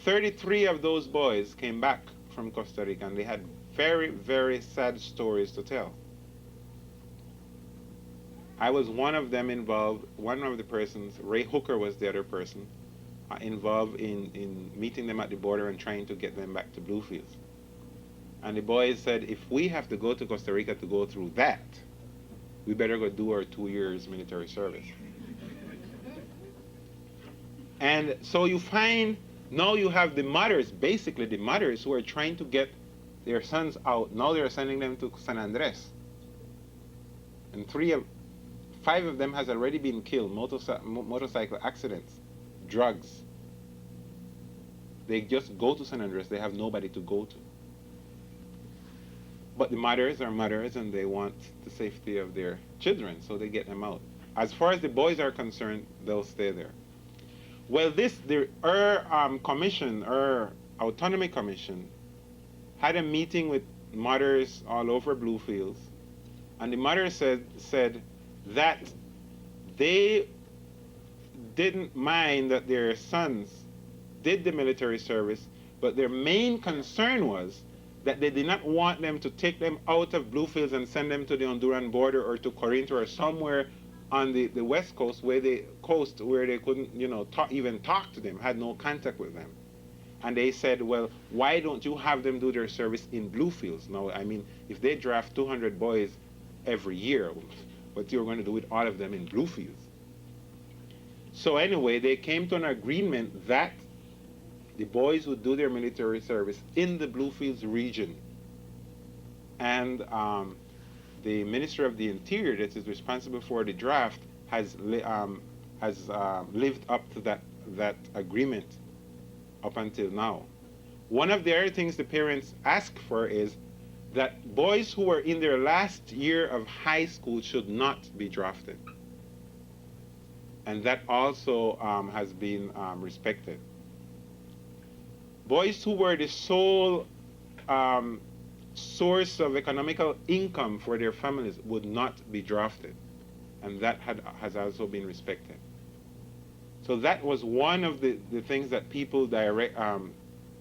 33 of those boys came back from Costa Rica, and they had very, very sad stories to tell. I was one of them involved, one of the persons, Ray Hooker was the other person, involved in meeting them at the border and trying to get them back to Bluefields. And the boys said, if we have to go to Costa Rica to go through that, we better go do our 2 years military service. And so you find, now you have the mothers, basically the mothers who are trying to get their sons out. Now they're sending them to San Andres. And 5 of them has already been killed, motorcycle accidents, drugs. They just go to San Andres, they have nobody to go to. But the mothers are mothers, and they want the safety of their children, so they get them out. As far as the boys are concerned, they'll stay there. Well, our Autonomy Commission, had a meeting with mothers all over Bluefields, and the mothers said that they didn't mind that their sons did the military service, but their main concern was that they did not want them to take them out of Bluefields and send them to the Honduran border or to Corinth or somewhere on the west coast where they couldn't, even talk to them, had no contact with them. And they said, well, why don't you have them do their service in Bluefields? Now, I mean, if they draft 200 boys every year, what you're going to do with all of them in Bluefields? So anyway, they came to an agreement that the boys would do their military service in the Bluefields region. And the Minister of the Interior, that is responsible for the draft, has lived up to that agreement up until now. One of the other things the parents ask for is that boys who are in their last year of high school should not be drafted. And that also has been respected. Boys who were the sole source of economical income for their families would not be drafted. And that has also been respected. So that was one of the things that people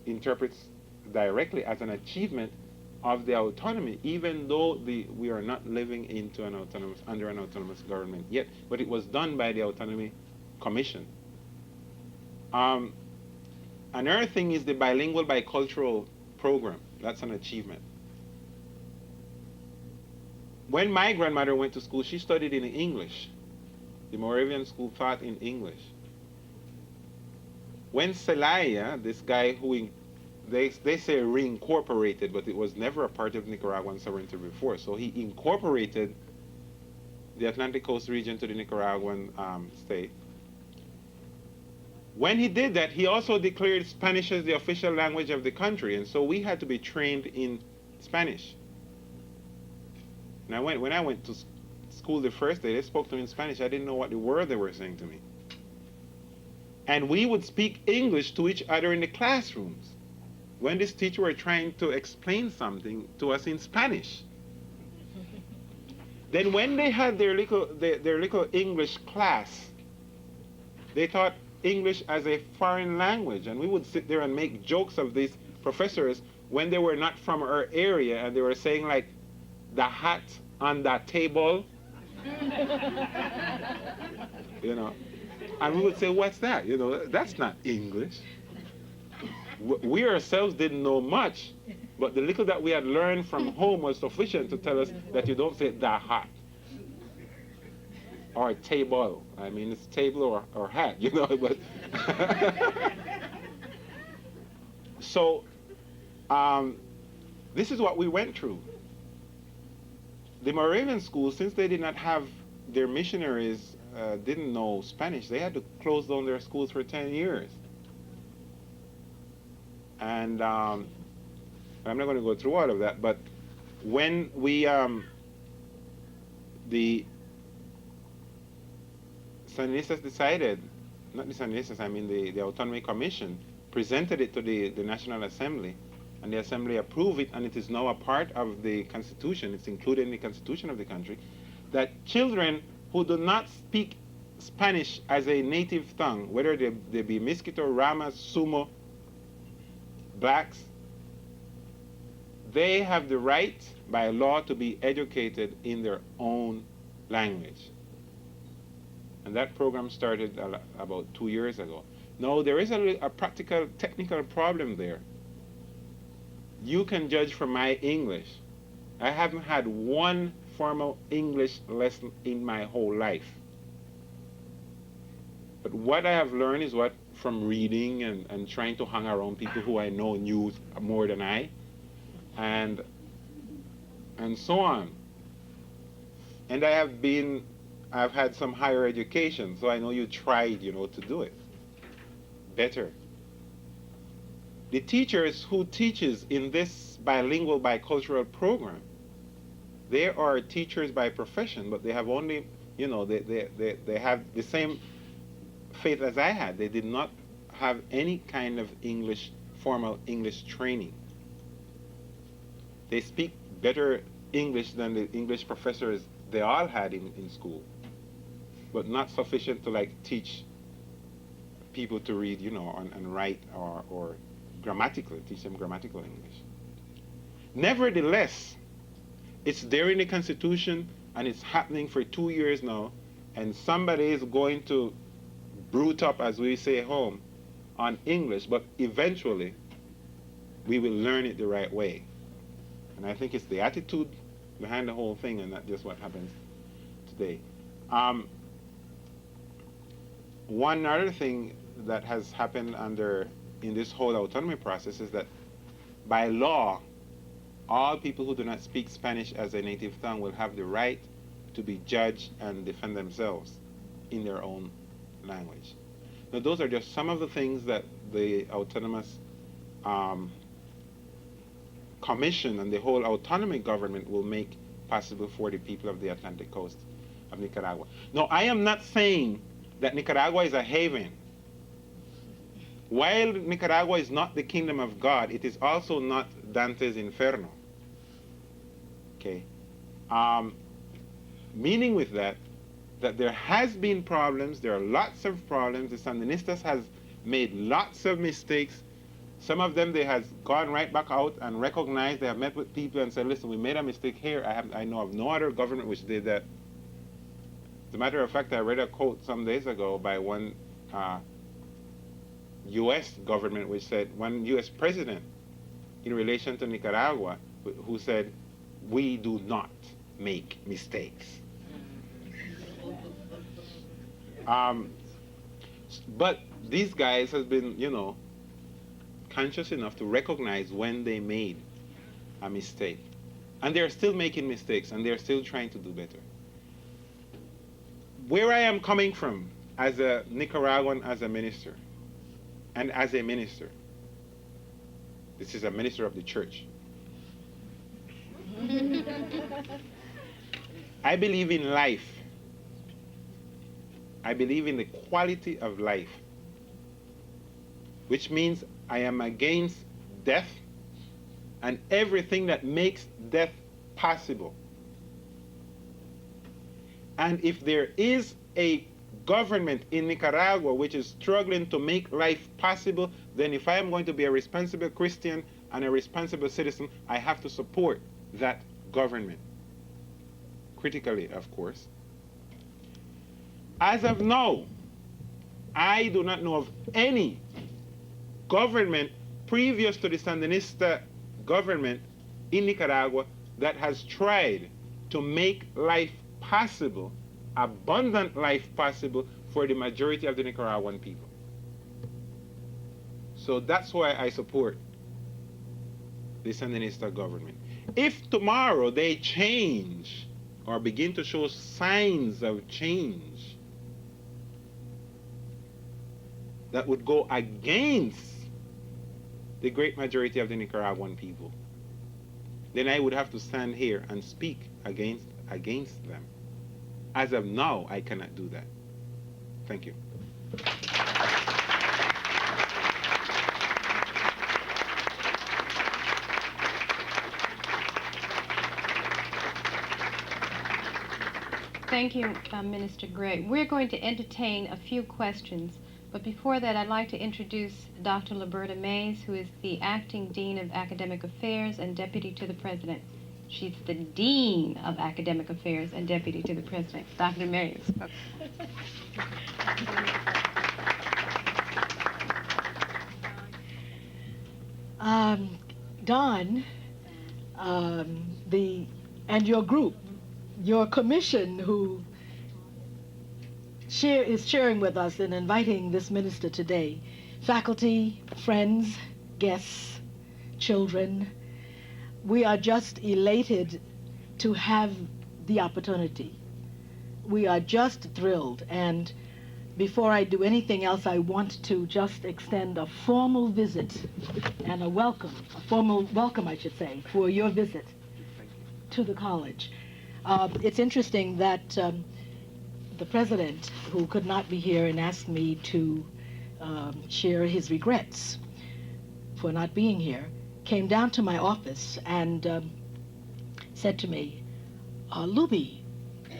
interpret directly as an achievement of the autonomy, even though we are not living under an autonomous government yet, but it was done by the Autonomy Commission. Another thing is the bilingual bicultural program. That's an achievement. When my grandmother went to school, she studied in English. The Moravian school taught in English. When Celaya, this guy who they say reincorporated, but it was never a part of Nicaraguan sovereignty before, so he incorporated the Atlantic Coast region to the Nicaraguan state. When he did that, he also declared Spanish as the official language of the country, and so we had to be trained in Spanish. And when I went to school the first day, they spoke to me in Spanish. I didn't know what the word they were saying to me. And we would speak English to each other in the classrooms when this teacher were trying to explain something to us in Spanish. Then when they had their little English class, they taught English as a foreign language, and we would sit there and make jokes of these professors when they were not from our area, and they were saying like, the hat on that table, and we would say, what's that? That's not English. We ourselves didn't know much, but the little that we had learned from home was sufficient to tell us that you don't say the hat or table. I mean, it's table or hat, but so this is what we went through. The Moravian schools, since they did not have their missionaries, didn't know Spanish, they had to close down their schools for 10 years. And I'm not going to go through all of that, but when we, the Sandinistas decided, not the Sandinistas, I mean the Autonomy Commission, presented it to the National Assembly, and the Assembly approved it, and it is now a part of the Constitution, it's included in the Constitution of the country, that children who do not speak Spanish as a native tongue, whether they be Mosquito, Ramas, Sumo, blacks, they have the right by law to be educated in their own language. And that program started about 2 years ago. Now, there is a practical, technical problem there. You can judge from my English. I haven't had one formal English lesson in my whole life. But what I have learned is what from reading and trying to hang around people who I know knew more than I, and so on. And I've had some higher education, so I know you tried, to do it better. The teachers who teaches in this bilingual bicultural program, they are teachers by profession, but they have only, they have the same faith as I had. They did not have any kind of formal English training. They speak better English than the English professors they all had in school, but not sufficient to teach people to read, and write or grammatically, teach them grammatical English. Nevertheless, it's there in the Constitution, and it's happening for 2 years now, and somebody is going to brute up, as we say at home, on English, but eventually we will learn it the right way. And I think it's the attitude behind the whole thing, and not just what happens today. One other thing that has happened in this whole autonomy process is that by law, all people who do not speak Spanish as a native tongue will have the right to be judged and defend themselves in their own language. Now, those are just some of the things that the autonomous commission and the whole autonomy government will make possible for the people of the Atlantic coast of Nicaragua. Now, I am not saying that Nicaragua is a haven. While Nicaragua is not the kingdom of God, it is also not Dante's Inferno. Okay? Meaning with that there has been problems, there are lots of problems. The Sandinistas has made lots of mistakes. Some of them, they have gone right back out and recognized, they have met with people and said, listen, we made a mistake here. I know of no other government which did that. As a matter of fact, I read a quote some days ago by one U.S. government which said, one U.S. president in relation to Nicaragua, who said, we do not make mistakes. But these guys have been, conscious enough to recognize when they made a mistake. And they're still making mistakes, and they're still trying to do better. Where I am coming from as a Nicaraguan, as a minister, and as a minister, this is a minister of the church. I believe in life. I believe in the quality of life, which means I am against death and everything that makes death possible. And if there is a government in Nicaragua which is struggling to make life possible, then if I am going to be a responsible Christian and a responsible citizen, I have to support that government. Critically, of course. As of now, I do not know of any government previous to the Sandinista government in Nicaragua that has tried to make life possible, abundant life possible, for the majority of the Nicaraguan people. So that's why I support the Sandinista government. If tomorrow they change or begin to show signs of change that would go against the great majority of the Nicaraguan people, then I would have to stand here and speak against them. As of now, I cannot do that. Thank you. Thank you, Minister Gregg. We're going to entertain a few questions, but before that, I'd like to introduce Dr. Liberta Mays, who is the Acting Dean of Academic Affairs and Deputy to the President. She's the Dean of Academic Affairs and Deputy to the President. Dr. Mays. Don, and your group, your commission who is sharing with us and inviting this minister today, faculty, friends, guests, children, we are just elated to have the opportunity. We are just thrilled, and before I do anything else, I want to just extend a formal visit and a formal welcome, I should say, for your visit to the college. It's interesting that the president, who could not be here and asked me to share his regrets for not being here, came down to my office and said to me, Luby,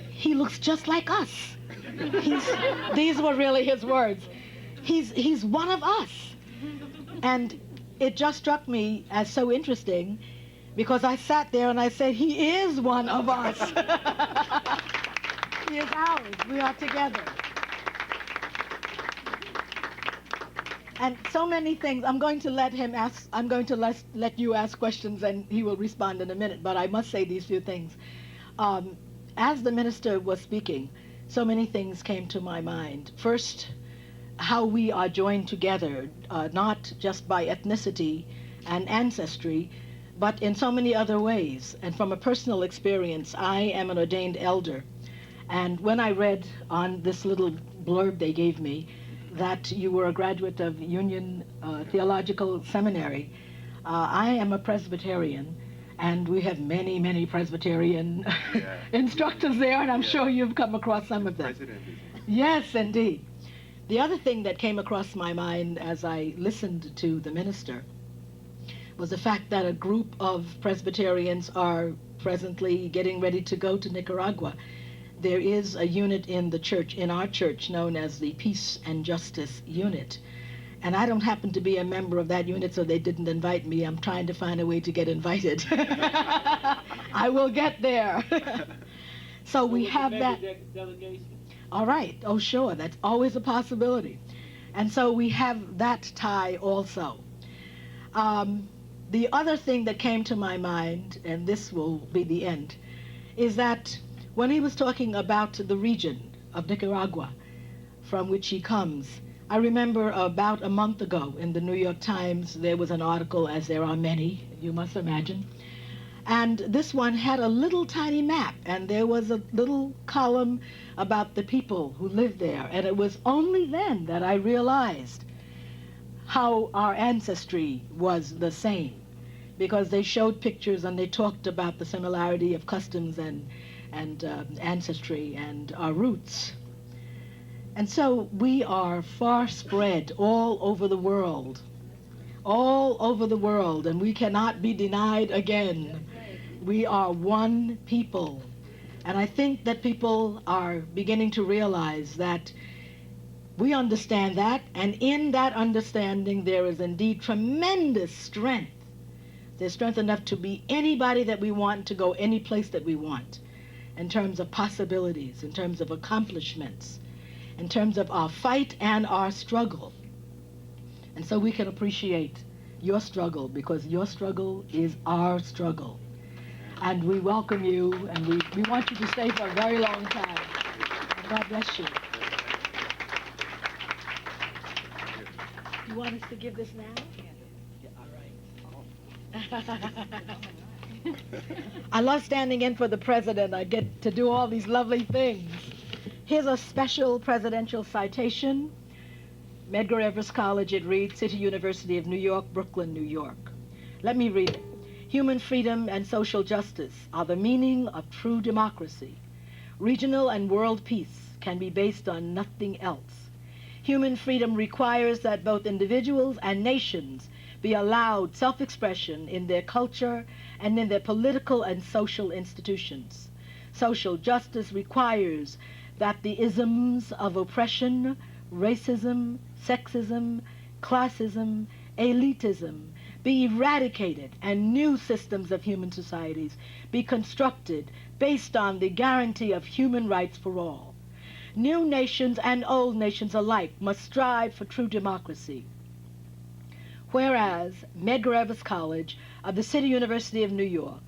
he looks just like us. These were really his words. He's one of us. And it just struck me as so interesting because I sat there and I said, he is one of us. He is ours. We are together. And so many things. I'm going to let him ask. I'm going to let you ask questions, and he will respond in a minute. But I must say these few things. As the minister was speaking, so many things came to my mind. First, how we are joined together, not just by ethnicity and ancestry, but in so many other ways. And from a personal experience, I am an ordained elder. And when I read on this little blurb they gave me that you were a graduate of Union Theological Seminary, I am a Presbyterian, and we have many, many Presbyterian instructors there, and I'm sure you've come across some of them. Yes, indeed. The other thing that came across my mind as I listened to the minister was the fact that a group of Presbyterians are presently getting ready to go to Nicaragua. There is a unit in the church, in our church, known as the Peace and Justice Unit. And I don't happen to be a member of that unit, so they didn't invite me. I'm trying to find a way to get invited. I will get there. So we have that. Delegation. All right. Oh, sure. That's always a possibility. And so we have that tie also. The other thing that came to my mind, and this will be the end, is that when he was talking about the region of Nicaragua from which he comes, I remember about a month ago in the New York Times, there was an article, as there are many, you must imagine, and this one had a little tiny map, and there was a little column about the people who lived there, and it was only then that I realized how our ancestry was the same, because they showed pictures and they talked about the similarity of customs and ancestry and our roots. And so we are far spread all over the world, and we cannot be denied again. We are one people. And I think that people are beginning to realize that we understand that, and in that understanding there is indeed tremendous strength. There's strength enough to be anybody that we want, to go any place that we want, in terms of possibilities, in terms of accomplishments, in terms of our fight and our struggle. And so we can appreciate your struggle, because your struggle is our struggle. And we welcome you, and we want you to stay for a very long time. And God bless you. You want us to give this now? Yeah, all right. I love standing in for the president. I get to do all these lovely things. Here's a special presidential citation. Medgar Evers College, it reads, City University of New York, Brooklyn, New York. Let me read it. Human freedom and social justice are the meaning of true democracy. Regional and world peace can be based on nothing else. Human freedom requires that both individuals and nations be allowed self-expression in their culture and in their political and social institutions. Social justice requires that the isms of oppression, racism, sexism, classism, elitism be eradicated and new systems of human societies be constructed based on the guarantee of human rights for all. New nations and old nations alike must strive for true democracy. Whereas Medgar Evers College of the City University of New York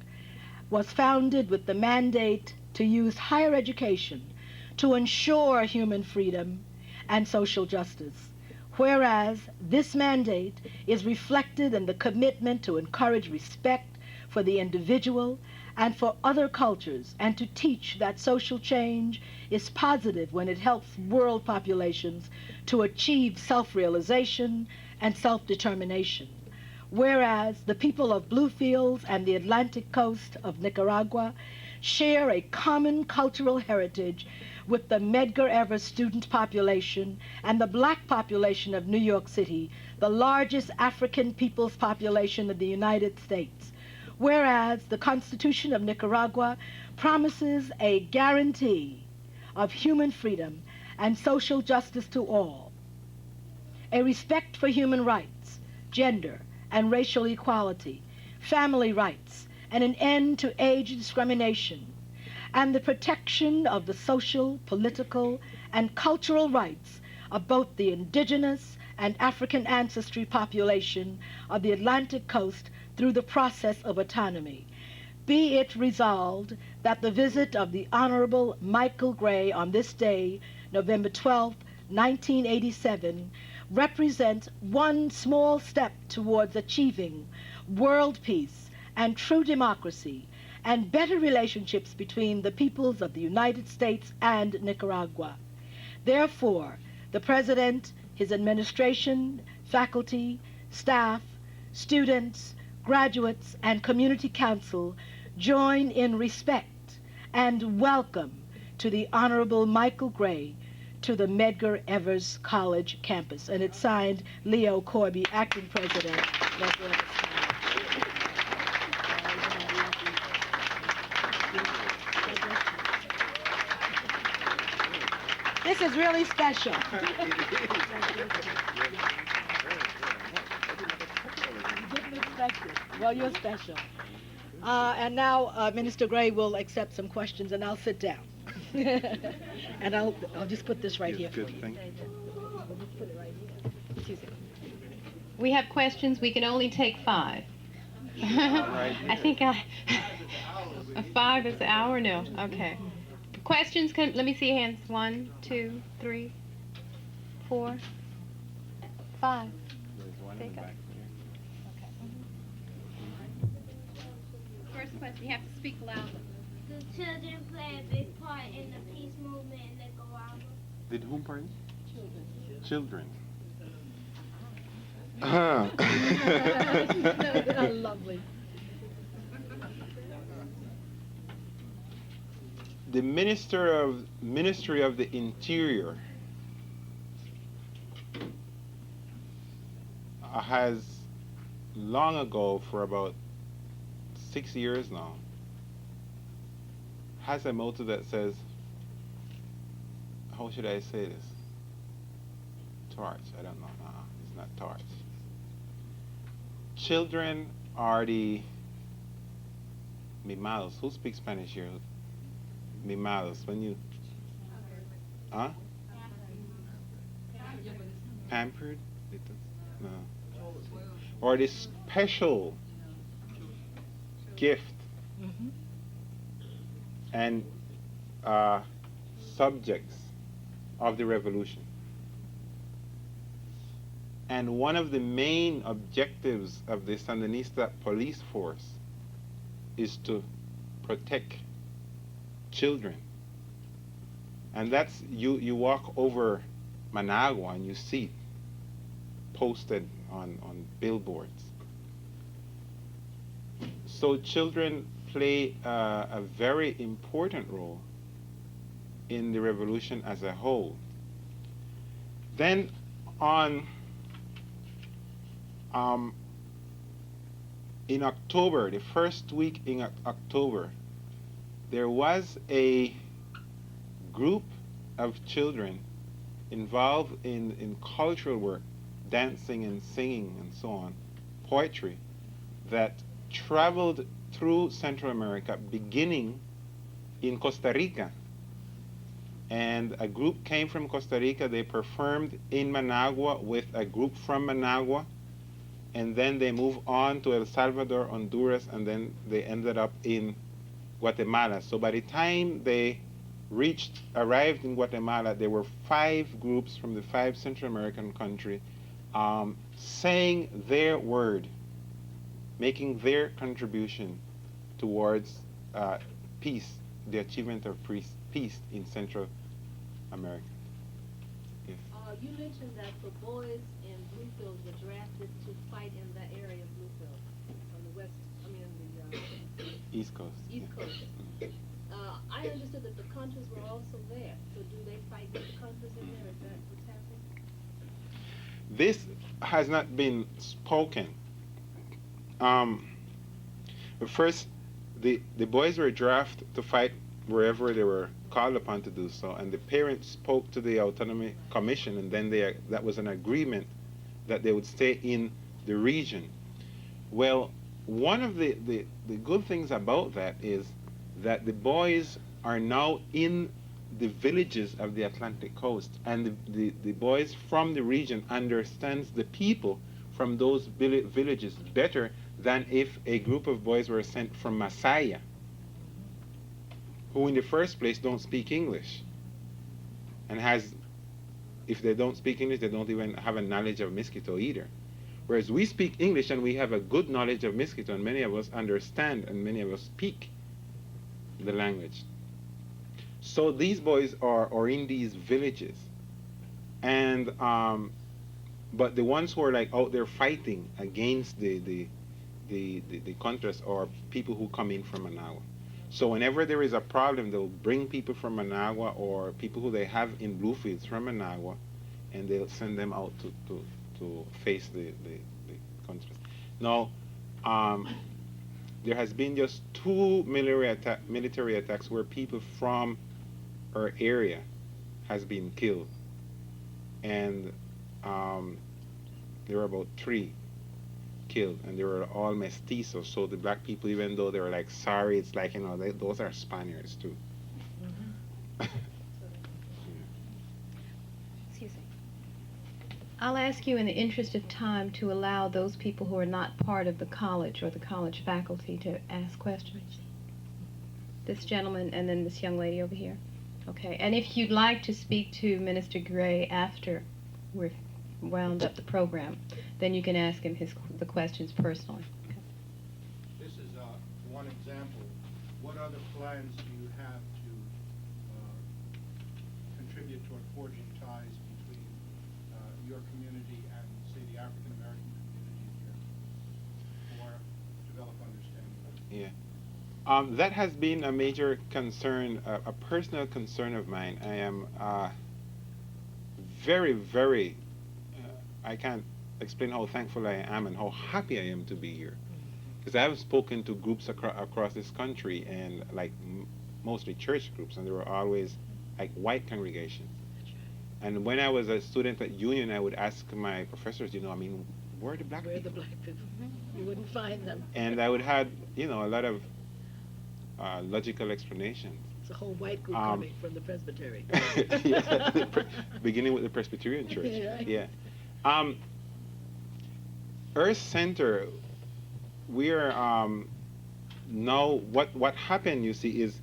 was founded with the mandate to use higher education to ensure human freedom and social justice. Whereas this mandate is reflected in the commitment to encourage respect for the individual and for other cultures, and to teach that social change is positive when it helps world populations to achieve self-realization and self-determination. Whereas the people of Bluefields and the Atlantic coast of Nicaragua share a common cultural heritage with the Medgar Evers student population and the black population of New York City, the largest African people's population of the United States. Whereas the Constitution of Nicaragua promises a guarantee of human freedom and social justice to all, a respect for human rights, gender and racial equality, family rights, and an end to age discrimination, and the protection of the social, political, and cultural rights of both the indigenous and African ancestry population of the Atlantic coast through the process of autonomy. Be it resolved that the visit of the Honorable Michael Gray on this day, November 12, 1987, represents one small step towards achieving world peace and true democracy and better relationships between the peoples of the United States and Nicaragua. Therefore, the President, his administration, faculty, staff, students, graduates, and community council join in respect and welcome to the Honorable Michael Gray to the Medgar Evers College campus. And it's signed Leo Corby, acting president, Medgar Evers College. This is really special. Well, you're special. And now Minister Gray will accept some questions, and I'll sit down. And I'll just put this right here for you. Thank you. We'll just put it right here. Excuse me. We have questions. We can only take 5. I think 5 is the hour? No. Okay. Questions? Let me see your hands. 1, 2, 3, 4, 5. There's one Take in the up. back there. First question. You have to speak loudly. Do children play a big part in the peace movement in Nicaragua? Did whom, pardon? Children. Lovely. The Ministry of the Interior has long ago, for about 6 years now, has a motto that says, how should I say this? Torch, I don't know. No, it's not torch. Children are the mimados. Who speaks Spanish here? Mimados. When you, huh? Pampered? No. Or the special gift and subjects of the revolution. And one of the main objectives of the Sandinista police force is to protect children. And that's, you walk over Managua and you see it posted on billboards. So children play a very important role in the revolution as a whole. Then in October, the first week in October, there was a group of children involved in cultural work, dancing and singing and so on, poetry, that traveled through Central America, beginning in Costa Rica. And a group came from Costa Rica. They performed in Managua with a group from Managua, and then they moved on to El Salvador, Honduras, and then they ended up in Guatemala. So by the time they arrived in Guatemala, there were 5 groups from the 5 Central American countries saying their word, making their contribution towards peace, the achievement of peace in Central America. Yes. You mentioned that the boys in Bluefield were drafted to fight in that area of Bluefield, on the west, the East Coast. East Coast. I understood that the Contras were also there. So do they fight with the Contras in there? Is that what's happening? This has not been spoken. But first, the boys were drafted to fight wherever they were called upon to do so, and the parents spoke to the Autonomy Commission, and then that was an agreement that they would stay in the region. Well, one of the good things about that is that the boys are now in the villages of the Atlantic coast, and the boys from the region understands the people from those villages better than if a group of boys were sent from Masaya, who in the first place don't speak English, and if they don't speak English, they don't even have a knowledge of Mosquito either. Whereas we speak English and we have a good knowledge of Mosquito, and many of us understand and many of us speak the language. So these boys are in these villages, and but the ones who are like out there fighting against the Contras are people who come in from Managua. So whenever there is a problem, they'll bring people from Managua or people who they have in Bluefields from Managua, and they'll send them out to face the Contras. Now, there has been just 2 military attacks where people from our area has been killed, and there were about 3 killed, and they were all mestizos. So the black people, even though they were like sorry, it's like, you know, those are Spaniards too. Excuse me. I'll ask you in the interest of time to allow those people who are not part of the college or the college faculty to ask questions. This gentleman and then this young lady over here. Okay, and if you'd like to speak to Minister Gray after we're wound up the program, then you can ask him the questions personally. Okay. This is one example. What other plans do you have to contribute toward forging ties between your community and, say, the African American community here, or develop understanding? Yeah. That has been a major concern, a personal concern of mine. I am very, very, I can't explain how thankful I am and how happy I am to be here. Because I have spoken to groups across this country, and like mostly church groups, and they were always like white congregations. And when I was a student at Union, I would ask my professors, you know, I mean, where are the black people? Where are the black people? You wouldn't find them. And I would have, you know, a lot of logical explanations. It's a whole white group coming from the Presbytery. Yeah, beginning with the Presbyterian Church. Yeah. Earth Center, we are now, what happened, you see, is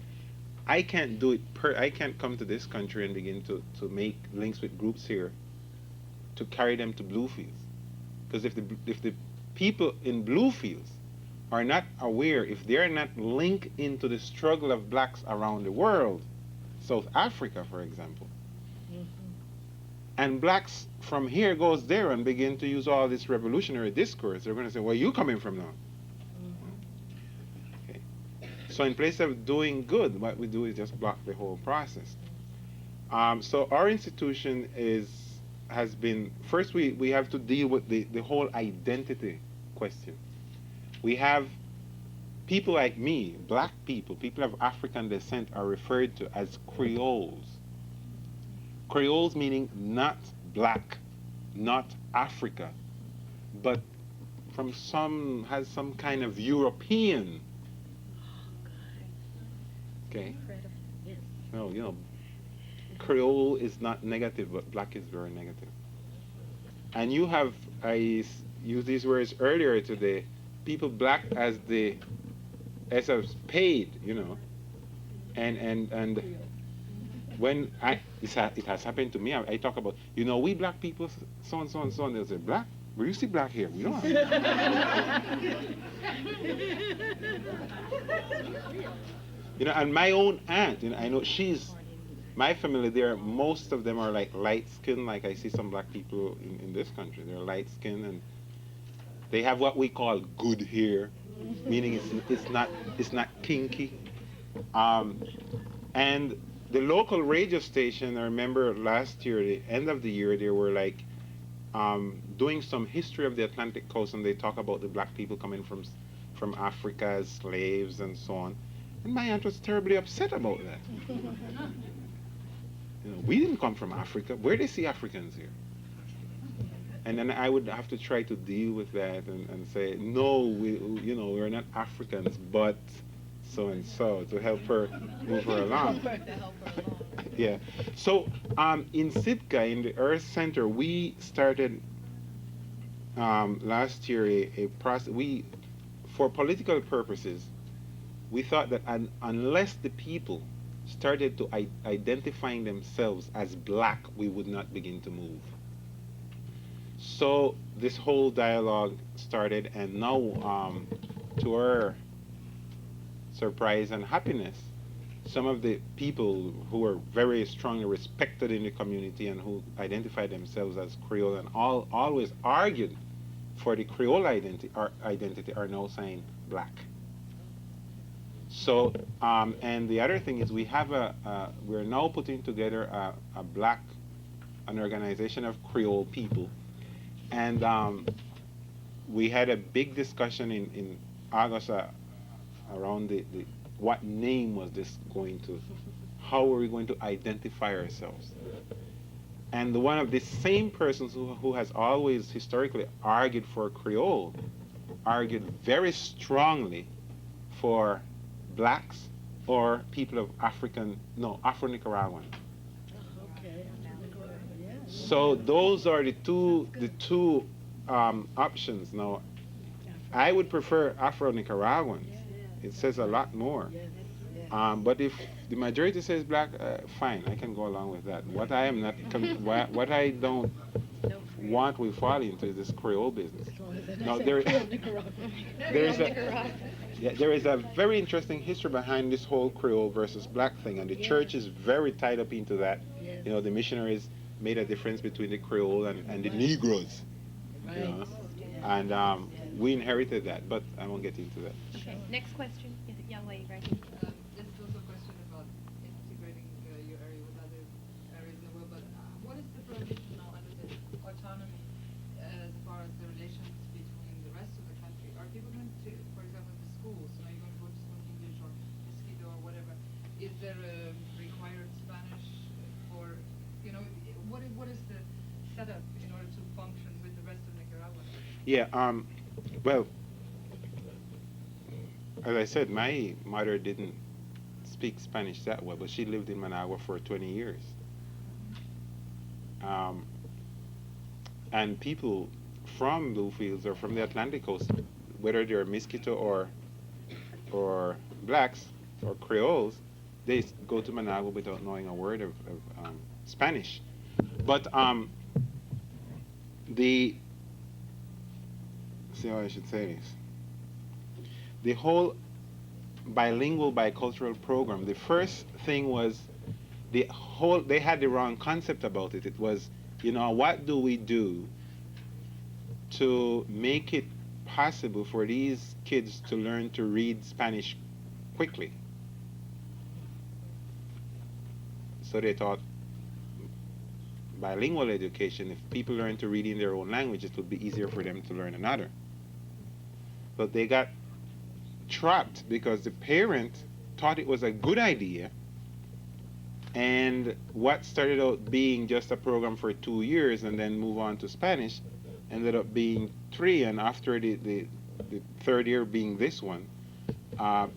I can't do it I can't come to this country and begin to make links with groups here to carry them to Bluefields. Because if the people in Bluefields are not aware, if they're not linked into the struggle of blacks around the world, South Africa, for example, and blacks from here goes there and begin to use all this revolutionary discourse, they're going to say, where are you coming from now? Okay. So in place of doing good, what we do is just block the whole process. So our institution has been, first we have to deal with the whole identity question. We have people like me, black people of African descent are referred to as Creoles. Creoles meaning not black, not Africa, but has some kind of European. Okay? No, you know, Creole is not negative, but black is very negative. And you have, I used these words earlier today, people black as paid, you know, and when it has happened to me, I talk about, you know, we black people, so and so and so, and they'll say, black? Where you see black here? We don't have. You know, and my own aunt, you know, I know my family there, most of them are like light skinned, like I see some black people in this country. They're light skinned and they have what we call good hair, meaning it's not kinky. And the local radio station, I remember last year, the end of the year, they were like doing some history of the Atlantic coast, and they talk about the black people coming from Africa as slaves and so on. And my aunt was terribly upset about that. You know, we didn't come from Africa. Where do they see Africans here? And then I would have to try to deal with that and say, no, we're not Africans, but so and so, to help her move her along. Yeah. So in SIDQA, in the Earth Center, we started last year a process. For political purposes, we thought that unless the people started to identifying themselves as black, we would not begin to move. So this whole dialogue started, and now, to our surprise and happiness, some of the people who are very strongly respected in the community and who identify themselves as Creole and always argued for the Creole identity are now saying black. So, and the other thing is we're now putting together an organization of Creole people. And we had a big discussion in August around what name was this going to, how are we going to identify ourselves? And one of the same persons who has always historically argued for Creole, argued very strongly for blacks or people of Afro-Nicaraguan. Okay. So those are the two options. Now, I would prefer Afro-Nicaraguan. It says a lot more. But if the majority says black, fine, I can go along with that. What I am not, what I don't want we fall into is this Creole business. Now there is a very interesting history behind this whole Creole versus black thing, and the church is very tied up into that. You know, the missionaries made a difference between the Creole and the Negroes. Right. You know? And we inherited that, but I won't get into that. Okay, next question. Is it young lady right here? This is also a question about integrating your area with other areas in the world, but what is the prohibition now under the autonomy as far as the relations between the rest of the country? Are people going to, for example, the schools, are you going to go to school in English or Mosquito or whatever? Is there a required Spanish for, what is the setup in order to function with the rest of Nicaragua? Yeah, well, as I said, my mother didn't speak Spanish that well, but she lived in Managua for 20 years. And people from Bluefields or from the Atlantic coast, whether they're Mosquito or blacks or Creoles, they go to Managua without knowing a word of Spanish. But see how I should say this. The whole bilingual bicultural program, the first thing was they had the wrong concept about it. It was, what do we do to make it possible for these kids to learn to read Spanish quickly? So they thought bilingual education, if people learn to read in their own language, it would be easier for them to learn another. But they got trapped because the parent thought it was a good idea, and what started out being just a program for 2 years and then move on to Spanish ended up being 3, and after the third year being this one,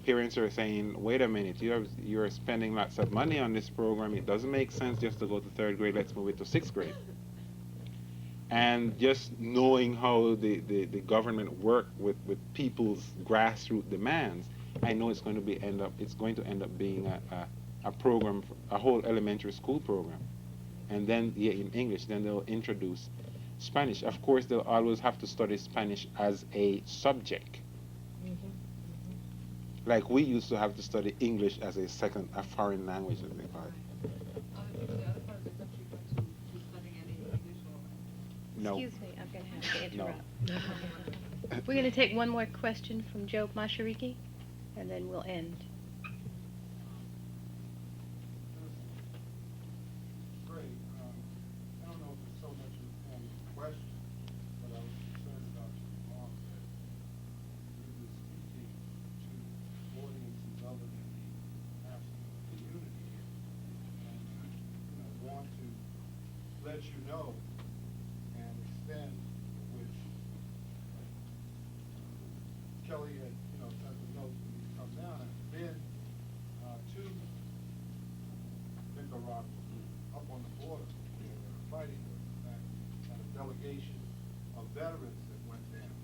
parents are saying, wait a minute, you're spending lots of money on this program, it doesn't make sense just to go to 3rd grade, let's move it to 6th grade. And just knowing how the government work with people's grassroots demands, I know it's going to end up being a program, a whole elementary school program. And then in English, then they'll introduce Spanish. Of course, they'll always have to study Spanish as a subject. Like we used to have to study English as a foreign language, as they call it. No. Excuse me, I'm going to have to interrupt. We're going to take one more question from Joe Mashariki, and then we'll end. Great. I don't know if it's so much a question, but I was concerned about your remark that you were speaking to audiences other than the national community, and want to let you know and extend veterans that went down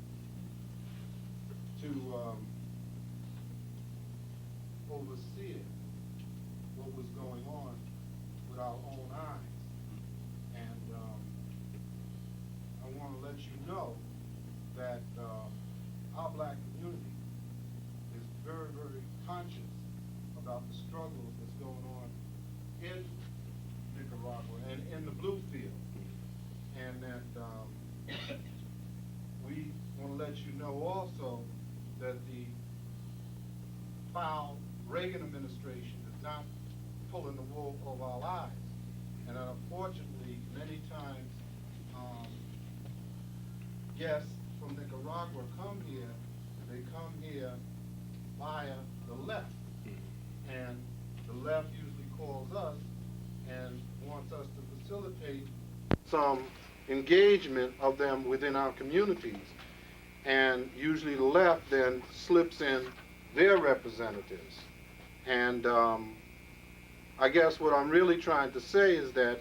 to oversee what was going on with our own eyes. And I want to let you know that our black community is very, very conscious about the struggle that's going on in Nicaragua and in the blue field. And that we want to let you know also that the foul Reagan administration is not pulling the wool over our eyes. And unfortunately, many times, guests from Nicaragua come here, they come here via the left. And the left usually calls us and wants us to facilitate some engagement of them within our communities. And usually the left then slips in their representatives. And I guess what I'm really trying to say is that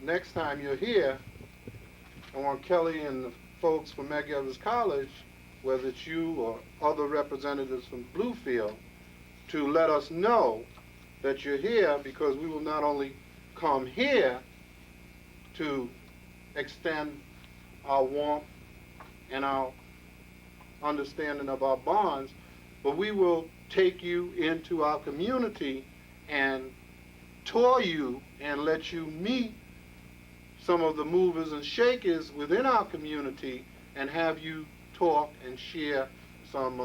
next time you're here, I want Kelly and the folks from Medgar Evers College, whether it's you or other representatives from Bluefield, to let us know that you're here, because we will not only come here to extend our warmth and our understanding of our bonds, but we will take you into our community and tour you and let you meet some of the movers and shakers within our community and have you talk and share some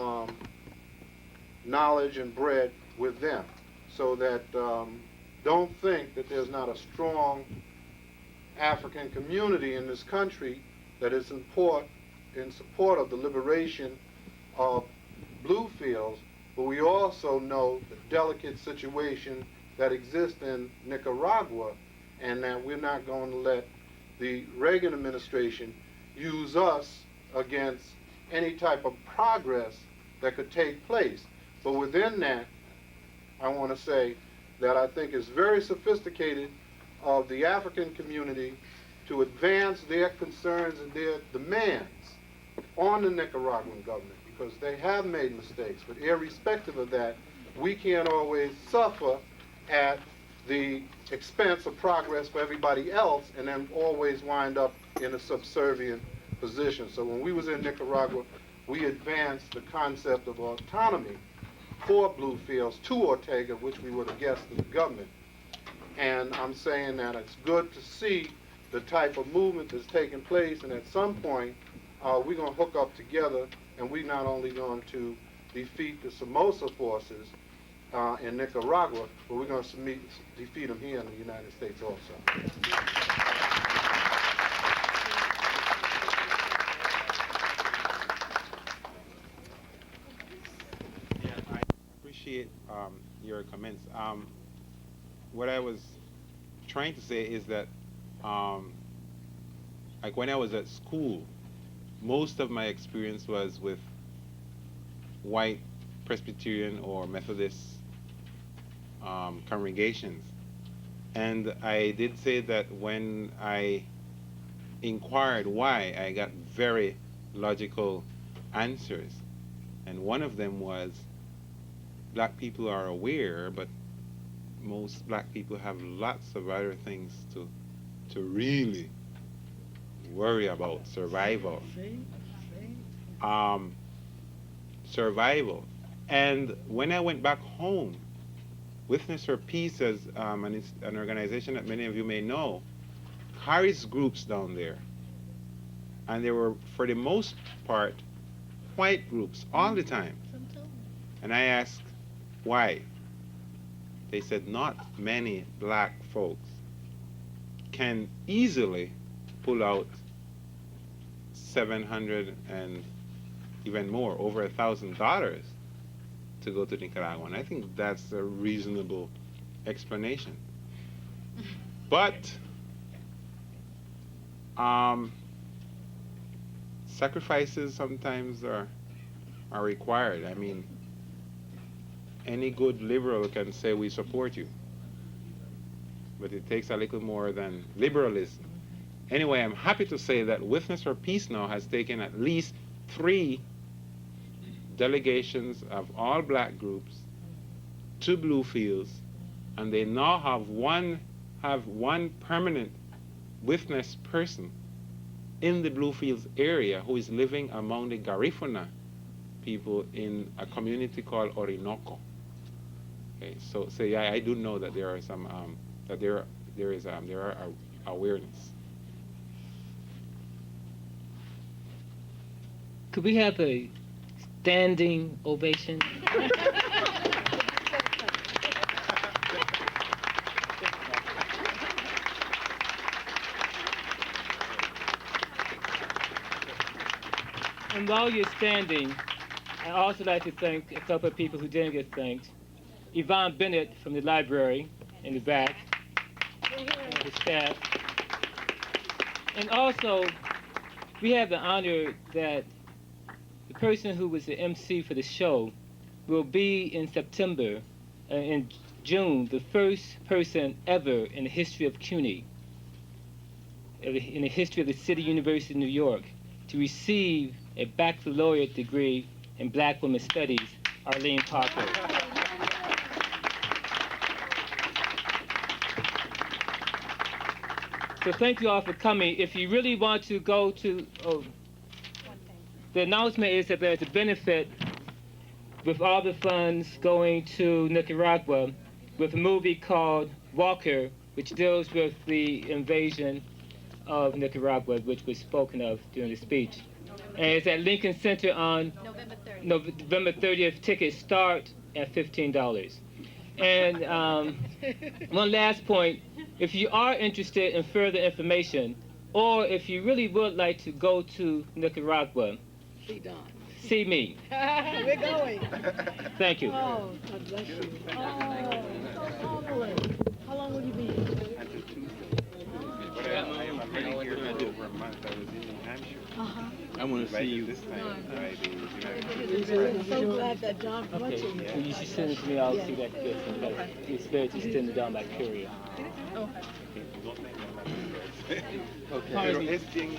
knowledge and bread with them, so that don't think that there's not a strong African community in this country that is in support of the liberation of Bluefields, but we also know the delicate situation that exists in Nicaragua, and that we're not going to let the Reagan administration use us against any type of progress that could take place. But within that, I want to say that I think it's very sophisticated of the African community to advance their concerns and their demands on the Nicaraguan government, because they have made mistakes. But irrespective of that, we can't always suffer at the expense of progress for everybody else and then always wind up in a subservient position. So when we was in Nicaragua, we advanced the concept of autonomy for Bluefields to Ortega, which we were the guests of the government. And I'm saying that it's good to see the type of movement that's taking place, and at some point we're going to hook up together, and we're not only going to defeat the Somoza forces in Nicaragua, but we're going to defeat them here in the United States also. Yeah, I appreciate your comments. What I was trying to say is that like when I was at school, most of my experience was with white Presbyterian or Methodist congregations. And I did say that when I inquired why, I got very logical answers. And one of them was, black people are aware, but most black people have lots of other things to really worry about. Survival. Survival. And when I went back home, Witness for Peace is an organization that many of you may know, carries groups down there. And they were, for the most part, white groups all the time. And I asked, why? They said not many black folks can easily pull out $700 and even more, over $1,000 to go to Nicaragua. And I think that's a reasonable explanation. But sacrifices sometimes are required. I mean, any good liberal can say we support you, but it takes a little more than liberalism. Anyway, I'm happy to say that Witness for Peace now has taken at least 3 delegations of all black groups to Bluefields, and they now have one permanent witness person in the Bluefields area who is living among the Garifuna people in a community called Orinoco. Okay, so yeah, I do know that there are some there are awareness. Could we have a standing ovation? And while you're standing, I'd also like to thank a couple of people who didn't get thanked. Yvonne Bennett from the library in the back, and the staff. And also, we have the honor that the person who was the MC for the show will be in September, in June, the first person ever in the history of CUNY, in the history of the City University of New York, to receive a baccalaureate degree in Black Women's Studies, Arlene Carter. So thank you all for coming. If you really want to go to, the announcement is that there's a benefit with all the funds going to Nicaragua with a movie called Walker, which deals with the invasion of Nicaragua, which was spoken of during the speech. And it's at Lincoln Center on November 30th. Tickets start at $15. And one last point, if you are interested in further information, or if you really would like to go to Nicaragua, see me. We're going. Thank you. Oh, God bless you. Oh, all the way. How long will you be here? I am already here for over a month. I was in New Hampshire. I want to see you. This time, I'm so glad that John went to you. Well, you should send it to me. I'll see that yes, it's better to send it down by courier. Pero es bien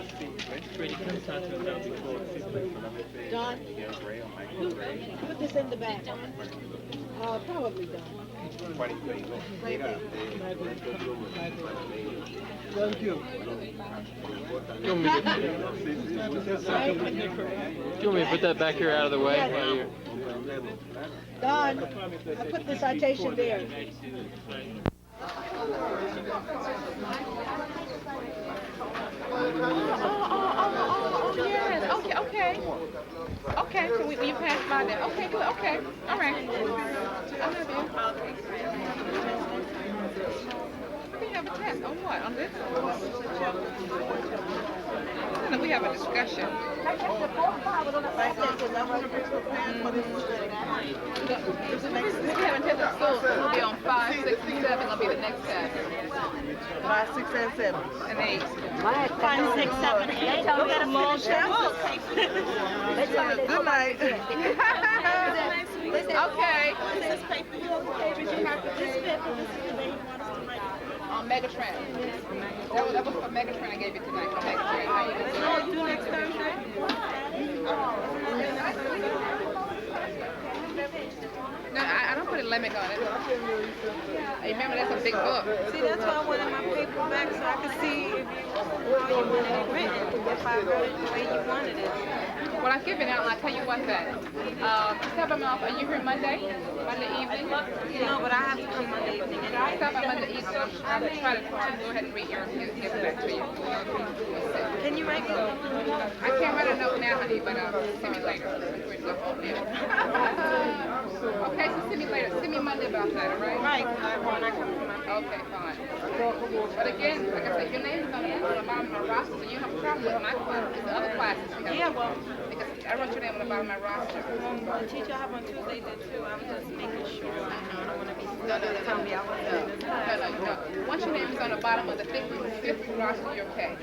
John, put this in the bag. Probably John. Thank you. You want me to put that back here out of the way? While you're... Don, I put the citation there. Oh, yes. Okay. Okay, so we passed by there. Okay, good. Okay. All right. I love you. We have a test on what? On this? No, we have a discussion. We have a test at school, so we'll be on 5, 6, and 7. It'll be the next test. 5, 6, and 7. And 8. 5, 6, 7, 8. We got a small chapel. Good night. Okay. On Megatron. That was for Megatron I gave you tonight. For Megatron. Do next Thursday? No, I don't put a limit on it. Remember, that's a big book. See, that's why I wanted my paperback so I could see if you wanted it written, if I wrote it the way you wanted it. Well, I'm giving out, I'll tell you what then. Stop them off. Are you here Monday? Monday evening? No, but I have to come Monday evening. I'll stop by Monday evening. I'll try to go ahead and read yours and give it back to you. Can you write it? I can't write a note now, honey, but send me later. Okay, so send me later. Send me Monday about that, all right? Right, when I come from my Okay, fine. But again, like I said, your name is on the bottom of my roster, so you don't have a problem with my class. It's the other classes. Yeah, well, because I wrote your name on the bottom of my roster. The teacher I have on Tuesday did too. I was just making sure. I don't want to be tell me I wasn't in this class. No. Once your name is on the bottom of the fifth roster, you're okay.